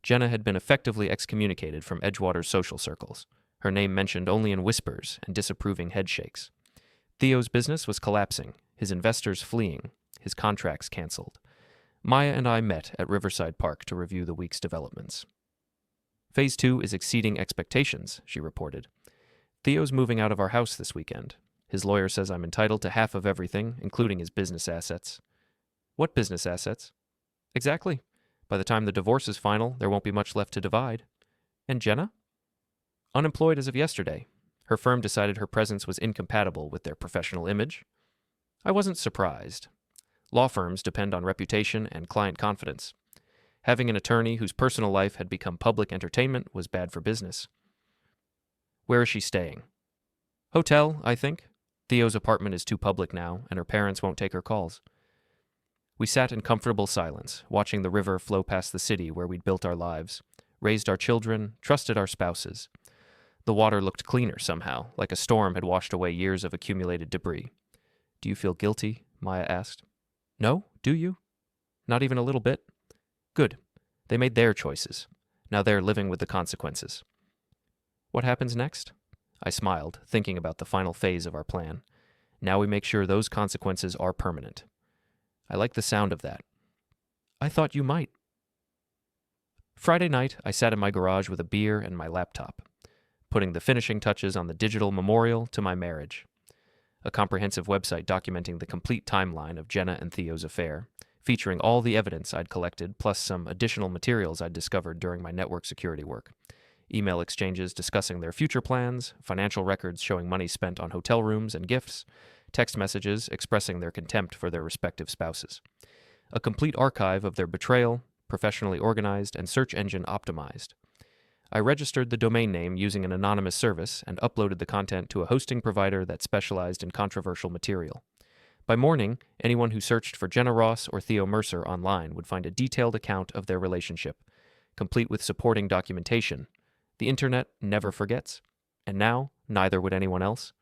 Jenna had been effectively excommunicated from Edgewater's social circles, her name mentioned only in whispers and disapproving headshakes. Theo's business was collapsing, his investors fleeing, his contracts canceled. Maya and I met at Riverside Park to review the week's developments. Phase 2 is exceeding expectations, she reported. Theo's moving out of our house this weekend. His lawyer says I'm entitled to half of everything, including his business assets. What business assets? Exactly. By the time the divorce is final, there won't be much left to divide. And Jenna? Unemployed as of yesterday. Her firm decided her presence was incompatible with their professional image. I wasn't surprised. Law firms depend on reputation and client confidence. Having an attorney whose personal life had become public entertainment was bad for business. Where is she staying? Hotel, I think. Theo's apartment is too public now, and her parents won't take her calls. We sat in comfortable silence, watching the river flow past the city where we'd built our lives, raised our children, trusted our spouses. The water looked cleaner somehow, like a storm had washed away years of accumulated debris. Do you feel guilty? Maya asked. No, do you? Not even a little bit? Good. They made their choices. Now they're living with the consequences. What happens next? I smiled, thinking about the final phase of our plan. Now we make sure those consequences are permanent. I like the sound of that. I thought you might. Friday night, I sat in my garage with a beer and my laptop, putting the finishing touches on the digital memorial to my marriage. A comprehensive website documenting the complete timeline of Jenna and Theo's affair, featuring all the evidence I'd collected, plus some additional materials I'd discovered during my network security work. Email exchanges discussing their future plans, financial records showing money spent on hotel rooms and gifts, text messages expressing their contempt for their respective spouses. A complete archive of their betrayal, professionally organized and search engine optimized. I registered the domain name using an anonymous service and uploaded the content to a hosting provider that specialized in controversial material. By morning, anyone who searched for Jenna Ross or Theo Mercer online would find a detailed account of their relationship, complete with supporting documentation. The internet never forgets. And now, neither would anyone else.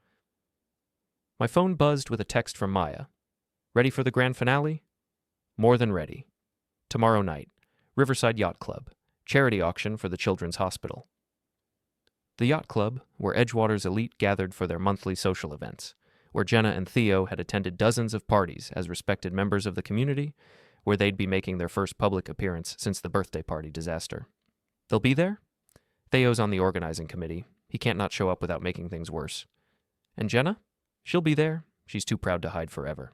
My phone buzzed with a text from Maya. Ready for the grand finale? More than ready. Tomorrow night, Riverside Yacht Club. charity auction for the Children's Hospital. The yacht club, where Edgewater's elite gathered for their monthly social events, where Jenna and Theo had attended dozens of parties as respected members of the community, where they'd be making their first public appearance since the birthday party disaster. They'll be there? Theo's on the organizing committee. He can't not show up without making things worse. And Jenna? She'll be there. She's too proud to hide forever.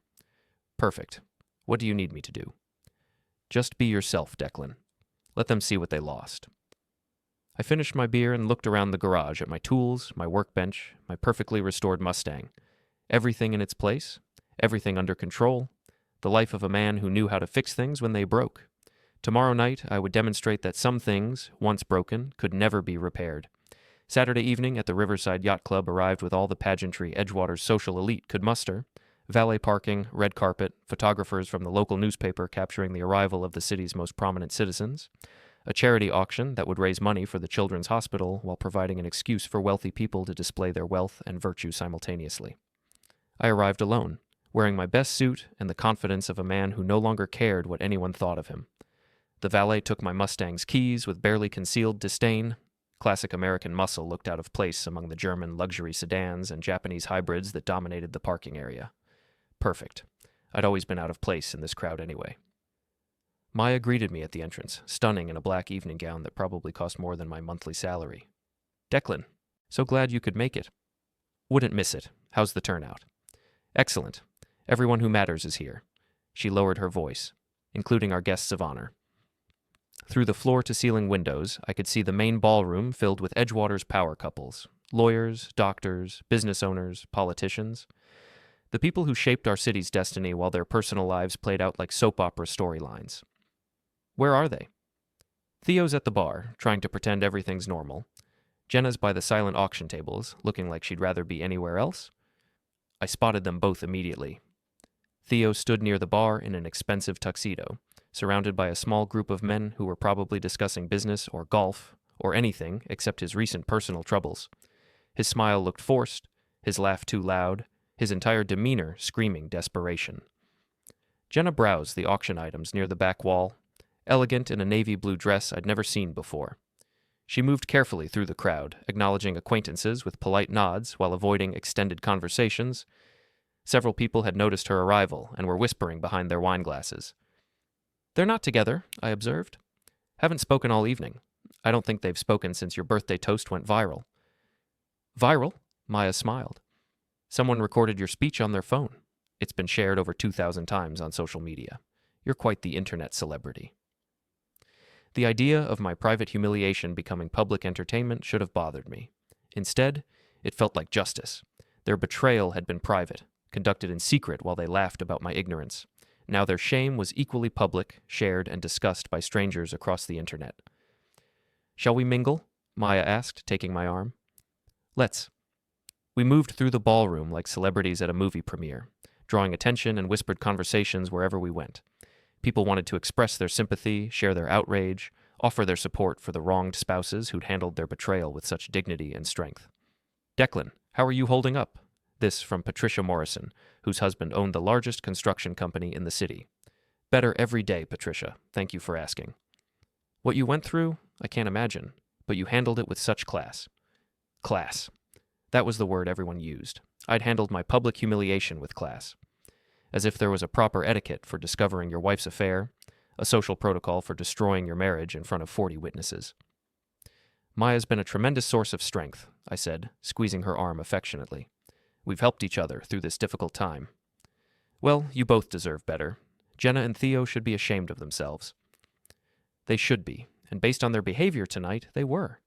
Perfect. What do you need me to do? Just be yourself, Declan. Let them see what they lost. I finished my beer and looked around the garage at my tools, my workbench, my perfectly restored Mustang. Everything in its place, everything under control, the life of a man who knew how to fix things when they broke. Tomorrow night, I would demonstrate that some things, once broken, could never be repaired. Saturday evening at the Riverside Yacht Club arrived with all the pageantry Edgewater's social elite could muster. Valet parking, red carpet, photographers from the local newspaper capturing the arrival of the city's most prominent citizens, a charity auction that would raise money for the Children's Hospital while providing an excuse for wealthy people to display their wealth and virtue simultaneously. I arrived alone, wearing my best suit and the confidence of a man who no longer cared what anyone thought of him. The valet took my Mustang's keys with barely concealed disdain. Classic American muscle looked out of place among the German luxury sedans and Japanese hybrids that dominated the parking area. Perfect. I'd always been out of place in this crowd anyway. Maya greeted me at the entrance, stunning in a black evening gown that probably cost more than my monthly salary. Declan, so glad you could make it. Wouldn't miss it. How's the turnout? Excellent. Everyone who matters is here. She lowered her voice, including our guests of honor. Through the floor-to-ceiling windows, I could see the main ballroom filled with Edgewater's power couples, lawyers, doctors, business owners, politicians. The people who shaped our city's destiny while their personal lives played out like soap opera storylines. Where are they? Theo's at the bar, trying to pretend everything's normal. Jenna's by the silent auction tables, looking like she'd rather be anywhere else. I spotted them both immediately. Theo stood near the bar in an expensive tuxedo, surrounded by a small group of men who were probably discussing business or golf, or anything except his recent personal troubles. His smile looked forced, his laugh too loud, his entire demeanor screaming desperation. Jenna browsed the auction items near the back wall, elegant in a navy blue dress I'd never seen before. She moved carefully through the crowd, acknowledging acquaintances with polite nods while avoiding extended conversations. Several people had noticed her arrival and were whispering behind their wine glasses. They're not together, I observed. Haven't spoken all evening. I don't think they've spoken since your birthday toast went viral. Viral? Maya smiled. Someone recorded your speech on their phone. It's been shared over 2,000 times on social media. You're quite the internet celebrity. The idea of my private humiliation becoming public entertainment should have bothered me. Instead, it felt like justice. Their betrayal had been private, conducted in secret while they laughed about my ignorance. Now their shame was equally public, shared, and discussed by strangers across the internet. Shall we mingle? Maya asked, taking my arm. Let's. We moved through the ballroom like celebrities at a movie premiere, drawing attention and whispered conversations wherever we went. People wanted to express their sympathy, share their outrage, offer their support for the wronged spouses who'd handled their betrayal with such dignity and strength. Declan, how are you holding up? This from Patricia Morrison, whose husband owned the largest construction company in the city. Better every day, Patricia. Thank you for asking. What you went through, I can't imagine, but you handled it with such class. Class. That was the word everyone used. I'd handled my public humiliation with class. As if there was a proper etiquette for discovering your wife's affair, a social protocol for destroying your marriage in front of 40 witnesses. Maya's been a tremendous source of strength, I said, squeezing her arm affectionately. We've helped each other through this difficult time. Well, you both deserve better. Jenna and Theo should be ashamed of themselves. They should be, and based on their behavior tonight, they were.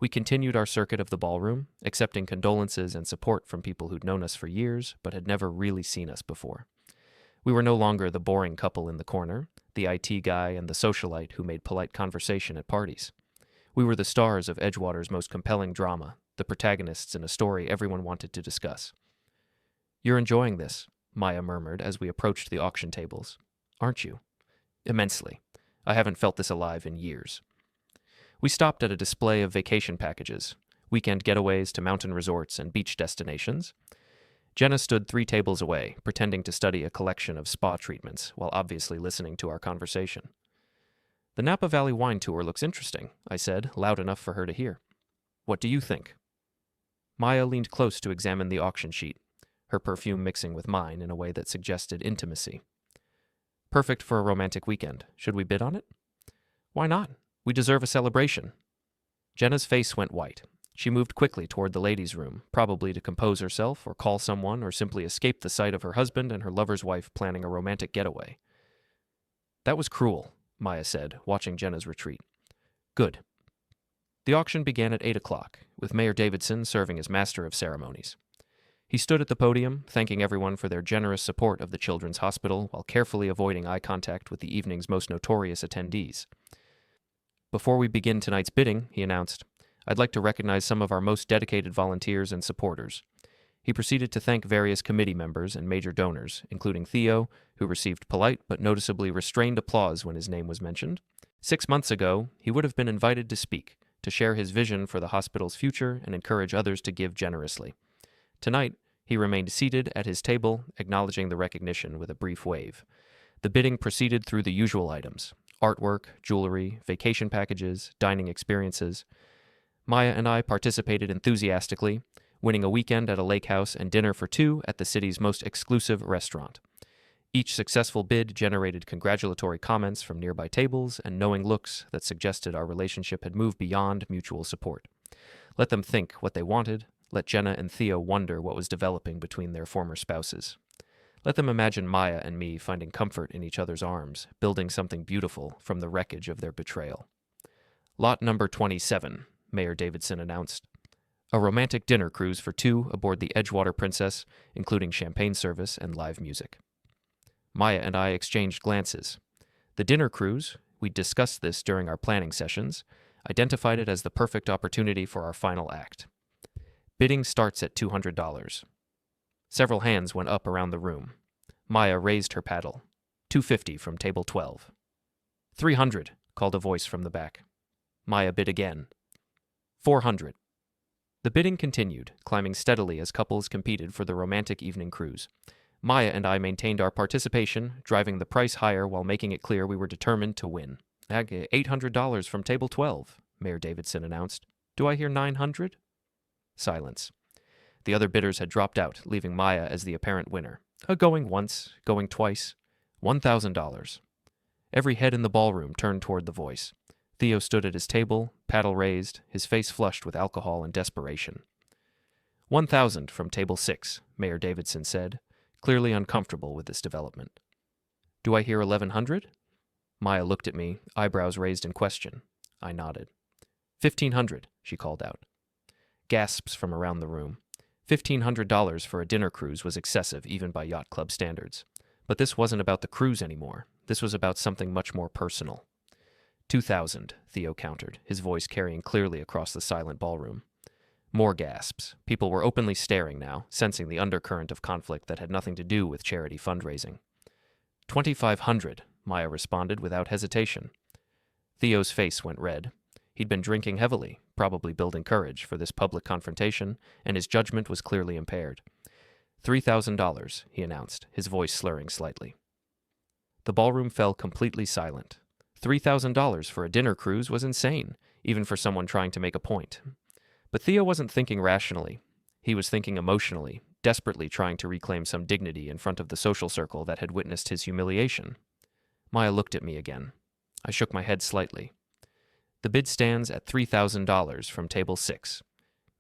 We continued our circuit of the ballroom, accepting condolences and support from people who'd known us for years, but had never really seen us before. We were no longer the boring couple in the corner, the IT guy and the socialite who made polite conversation at parties. We were the stars of Edgewater's most compelling drama, the protagonists in a story everyone wanted to discuss. You're enjoying this, Maya murmured as we approached the auction tables. Aren't you? Immensely. I haven't felt this alive in years. We stopped at a display of vacation packages, weekend getaways to mountain resorts and beach destinations. Jenna stood 3 tables away, pretending to study a collection of spa treatments while obviously listening to our conversation. The Napa Valley wine tour looks interesting, I said, loud enough for her to hear. What do you think? Maya leaned close to examine the auction sheet, her perfume mixing with mine in a way that suggested intimacy. Perfect for a romantic weekend. Should we bid on it? Why not? We deserve a celebration. Jenna's face went white. She moved quickly toward the ladies' room, probably to compose herself or call someone or simply escape the sight of her husband and her lover's wife planning a romantic getaway. That was cruel, Maya said, watching Jenna's retreat. Good. The auction began at 8 o'clock, with Mayor Davidson serving as master of ceremonies. He stood at the podium, thanking everyone for their generous support of the Children's Hospital while carefully avoiding eye contact with the evening's most notorious attendees. Before we begin tonight's bidding, he announced, I'd like to recognize some of our most dedicated volunteers and supporters. He proceeded to thank various committee members and major donors, including Theo, who received polite but noticeably restrained applause when his name was mentioned. 6 months ago, he would have been invited to speak, to share his vision for the hospital's future and encourage others to give generously. Tonight, he remained seated at his table, acknowledging the recognition with a brief wave. The bidding proceeded through the usual items: artwork, jewelry, vacation packages, dining experiences. Maya and I participated enthusiastically, winning a weekend at a lake house and dinner for two at the city's most exclusive restaurant. Each successful bid generated congratulatory comments from nearby tables and knowing looks that suggested our relationship had moved beyond mutual support. Let them think what they wanted. Let Jenna and Theo wonder what was developing between their former spouses. Let them imagine Maya and me finding comfort in each other's arms, building something beautiful from the wreckage of their betrayal. Lot number 27, Mayor Davidson announced. A romantic dinner cruise for two aboard the Edgewater Princess, including champagne service and live music. Maya and I exchanged glances. The dinner cruise, we discussed this during our planning sessions, identified it as the perfect opportunity for our final act. Bidding starts at $200. Several hands went up around the room. Maya raised her paddle. $250 from table 12. $300, called a voice from the back. Maya bid again. $400. The bidding continued, climbing steadily as couples competed for the romantic evening cruise. Maya and I maintained our participation, driving the price higher while making it clear we were determined to win. $800 from table 12, Mayor Davidson announced. Do I hear 900? Silence. The other bidders had dropped out, leaving Maya as the apparent winner. Going once, going twice. $1,000. Every head in the ballroom turned toward the voice. Theo stood at his table, paddle raised, his face flushed with alcohol and desperation. 1,000 from table 6, Mayor Davidson said, clearly uncomfortable with this development. Do I hear 1,100? Maya looked at me, eyebrows raised in question. I nodded. 1,500, she called out. Gasps from around the room. $1,500 for a dinner cruise was excessive even by yacht club standards. But this wasn't about the cruise anymore. This was about something much more personal. 2,000, Theo countered, his voice carrying clearly across the silent ballroom. More gasps. People were openly staring now, sensing the undercurrent of conflict that had nothing to do with charity fundraising. 2,500, Maya responded without hesitation. Theo's face went red. He'd been drinking heavily, probably building courage for this public confrontation, and his judgment was clearly impaired. $3,000, he announced, his voice slurring slightly. The ballroom fell completely silent. $3,000 for a dinner cruise was insane, even for someone trying to make a point. But Theo wasn't thinking rationally. He was thinking emotionally, desperately trying to reclaim some dignity in front of the social circle that had witnessed his humiliation. Maya looked at me again. I shook my head slightly. The bid stands at $3,000 from table 6,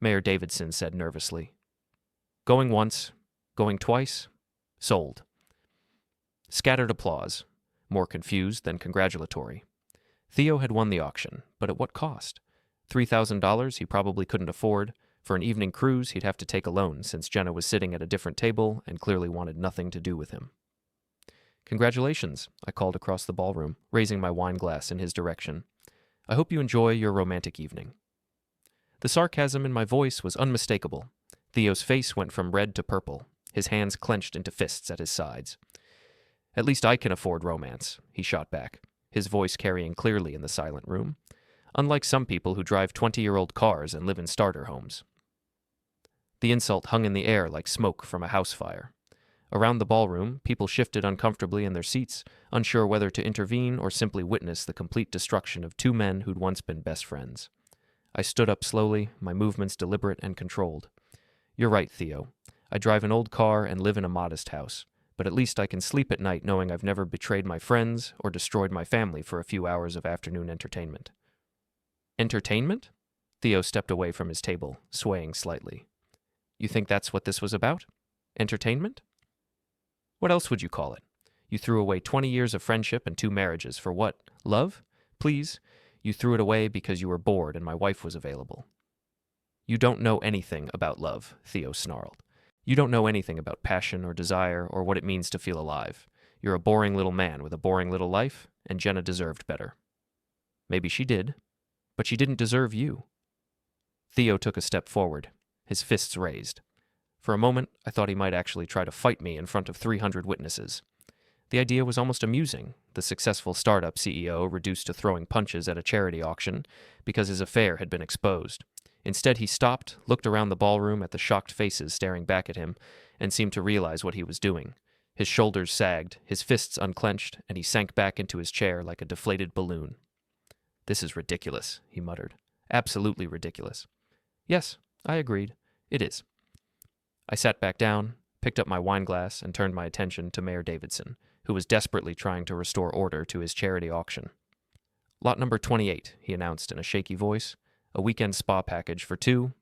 Mayor Davidson said nervously. Going once, going twice, sold. Scattered applause, more confused than congratulatory. Theo had won the auction, but at what cost? $3,000 he probably couldn't afford. For an evening cruise, he'd have to take a loan since Jenna was sitting at a different table and clearly wanted nothing to do with him. Congratulations, I called across the ballroom, raising my wine glass in his direction. I hope you enjoy your romantic evening. The sarcasm in my voice was unmistakable. Theo's face went from red to purple, his hands clenched into fists at his sides. At least I can afford romance, he shot back, his voice carrying clearly in the silent room, unlike some people who drive 20-year-old cars and live in starter homes. The insult hung in the air like smoke from a house fire. Around the ballroom, people shifted uncomfortably in their seats, unsure whether to intervene or simply witness the complete destruction of two men who'd once been best friends. I stood up slowly, my movements deliberate and controlled. You're right, Theo. I drive an old car and live in a modest house, but at least I can sleep at night knowing I've never betrayed my friends or destroyed my family for a few hours of afternoon entertainment. Entertainment? Theo stepped away from his table, swaying slightly. You think that's what this was about? Entertainment? What else would you call it? You threw away 20 years of friendship and 2 marriages for what? Love? Please? You threw it away because you were bored and my wife was available. You don't know anything about love, Theo snarled. You don't know anything about passion or desire or what it means to feel alive. You're a boring little man with a boring little life, and Jenna deserved better. Maybe she did, but she didn't deserve you. Theo took a step forward, his fists raised. For a moment, I thought he might actually try to fight me in front of 300 witnesses. The idea was almost amusing, the successful startup CEO reduced to throwing punches at a charity auction because his affair had been exposed. Instead, he stopped, looked around the ballroom at the shocked faces staring back at him, and seemed to realize what he was doing. His shoulders sagged, his fists unclenched, and he sank back into his chair like a deflated balloon. This is ridiculous, he muttered. Absolutely ridiculous. Yes, I agreed. It is. I sat back down, picked up my wine glass, and turned my attention to Mayor Davidson, who was desperately trying to restore order to his charity auction. Lot number 28, he announced in a shaky voice. A weekend spa package for 2,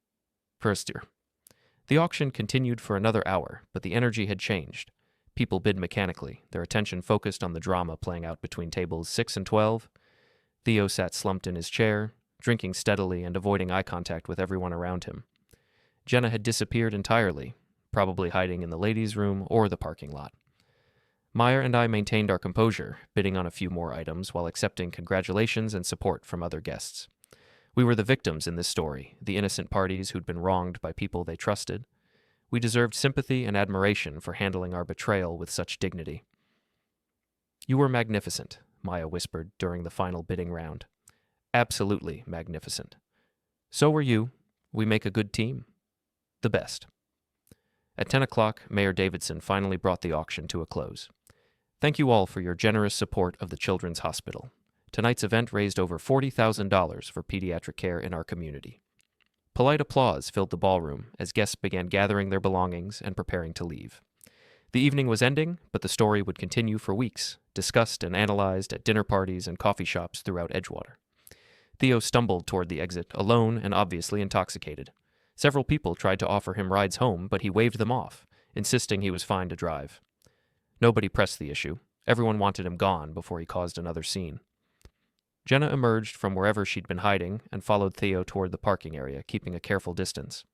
per steer. The auction continued for another hour, but the energy had changed. People bid mechanically, their attention focused on the drama playing out between tables 6 and 12. Theo sat slumped in his chair, drinking steadily and avoiding eye contact with everyone around him. Jenna had disappeared entirely, probably hiding in the ladies' room or the parking lot. Meyer and I maintained our composure, bidding on a few more items while accepting congratulations and support from other guests. We were the victims in this story, the innocent parties who'd been wronged by people they trusted. We deserved sympathy and admiration for handling our betrayal with such dignity. You were magnificent, Maya whispered during the final bidding round. Absolutely magnificent. So were you. We make a good team. The best. At 10 o'clock, Mayor Davidson finally brought the auction to a close. Thank you all for your generous support of the Children's Hospital. Tonight's event raised over $40,000 for pediatric care in our community. Polite applause filled the ballroom as guests began gathering their belongings and preparing to leave. The evening was ending, but the story would continue for weeks, discussed and analyzed at dinner parties and coffee shops throughout Edgewater. Theo stumbled toward the exit, alone and obviously intoxicated. Several people tried to offer him rides home, but he waved them off, insisting he was fine to drive. Nobody pressed the issue. Everyone wanted him gone before he caused another scene. Jenna emerged from wherever she'd been hiding and followed Theo toward the parking area, keeping a careful distance.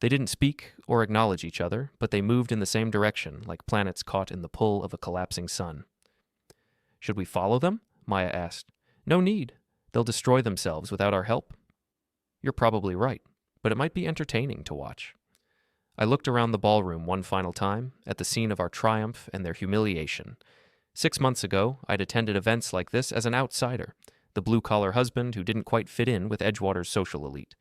They didn't speak or acknowledge each other, but they moved in the same direction, like planets caught in the pull of a collapsing sun. Should we follow them? Maya asked. No need. They'll destroy themselves without our help. You're probably right, but it might be entertaining to watch. I looked around the ballroom one final time, at the scene of our triumph and their humiliation. 6 months ago, I'd attended events like this as an outsider, the blue-collar husband who didn't quite fit in with Edgewater's social elite.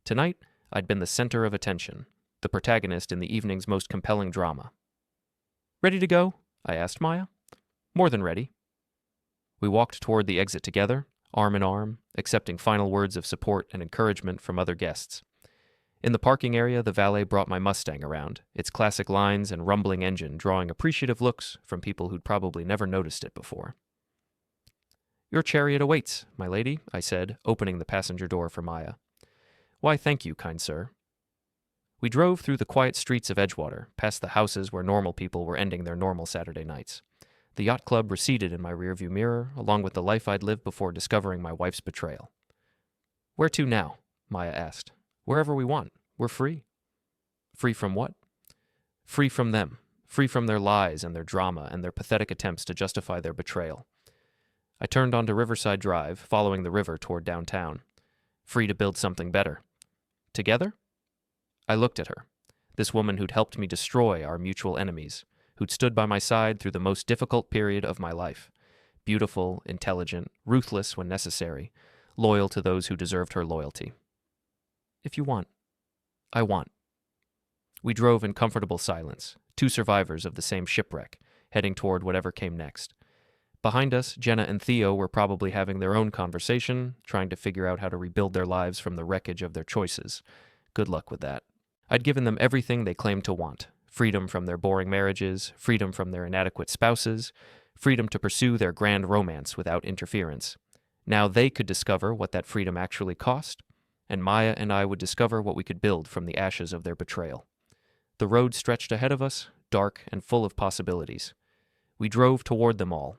Tonight, I'd been the center of attention, the protagonist in the evening's most compelling drama. Ready to go? I asked Maya. More than ready. We walked toward the exit together, arm in arm, accepting final words of support and encouragement from other guests. In the parking area, the valet brought my Mustang around, its classic lines and rumbling engine drawing appreciative looks from people who'd probably never noticed it before. Your chariot awaits, my lady, I said, opening the passenger door for Maya. Why, thank you, kind sir. We drove through the quiet streets of Edgewater, past the houses where normal people were ending their normal Saturday nights. The yacht club receded in my rearview mirror, along with the life I'd lived before discovering my wife's betrayal. Where to now? Maya asked. Wherever we want. We're free. Free from what? Free from them. Free from their lies and their drama and their pathetic attempts to justify their betrayal. I turned onto Riverside Drive, following the river toward downtown. Free to build something better. Together? I looked at her, this woman who'd helped me destroy our mutual enemies, who'd stood by my side through the most difficult period of my life. Beautiful, intelligent, ruthless when necessary, loyal to those who deserved her loyalty. If you want. I want. We drove in comfortable silence, two survivors of the same shipwreck, heading toward whatever came next. Behind us, Jenna and Theo were probably having their own conversation, trying to figure out how to rebuild their lives from the wreckage of their choices. Good luck with that. I'd given them everything they claimed to want: freedom from their boring marriages, freedom from their inadequate spouses, freedom to pursue their grand romance without interference. Now they could discover what that freedom actually cost, and Maya and I would discover what we could build from the ashes of their betrayal. The road stretched ahead of us, dark and full of possibilities. We drove toward them all,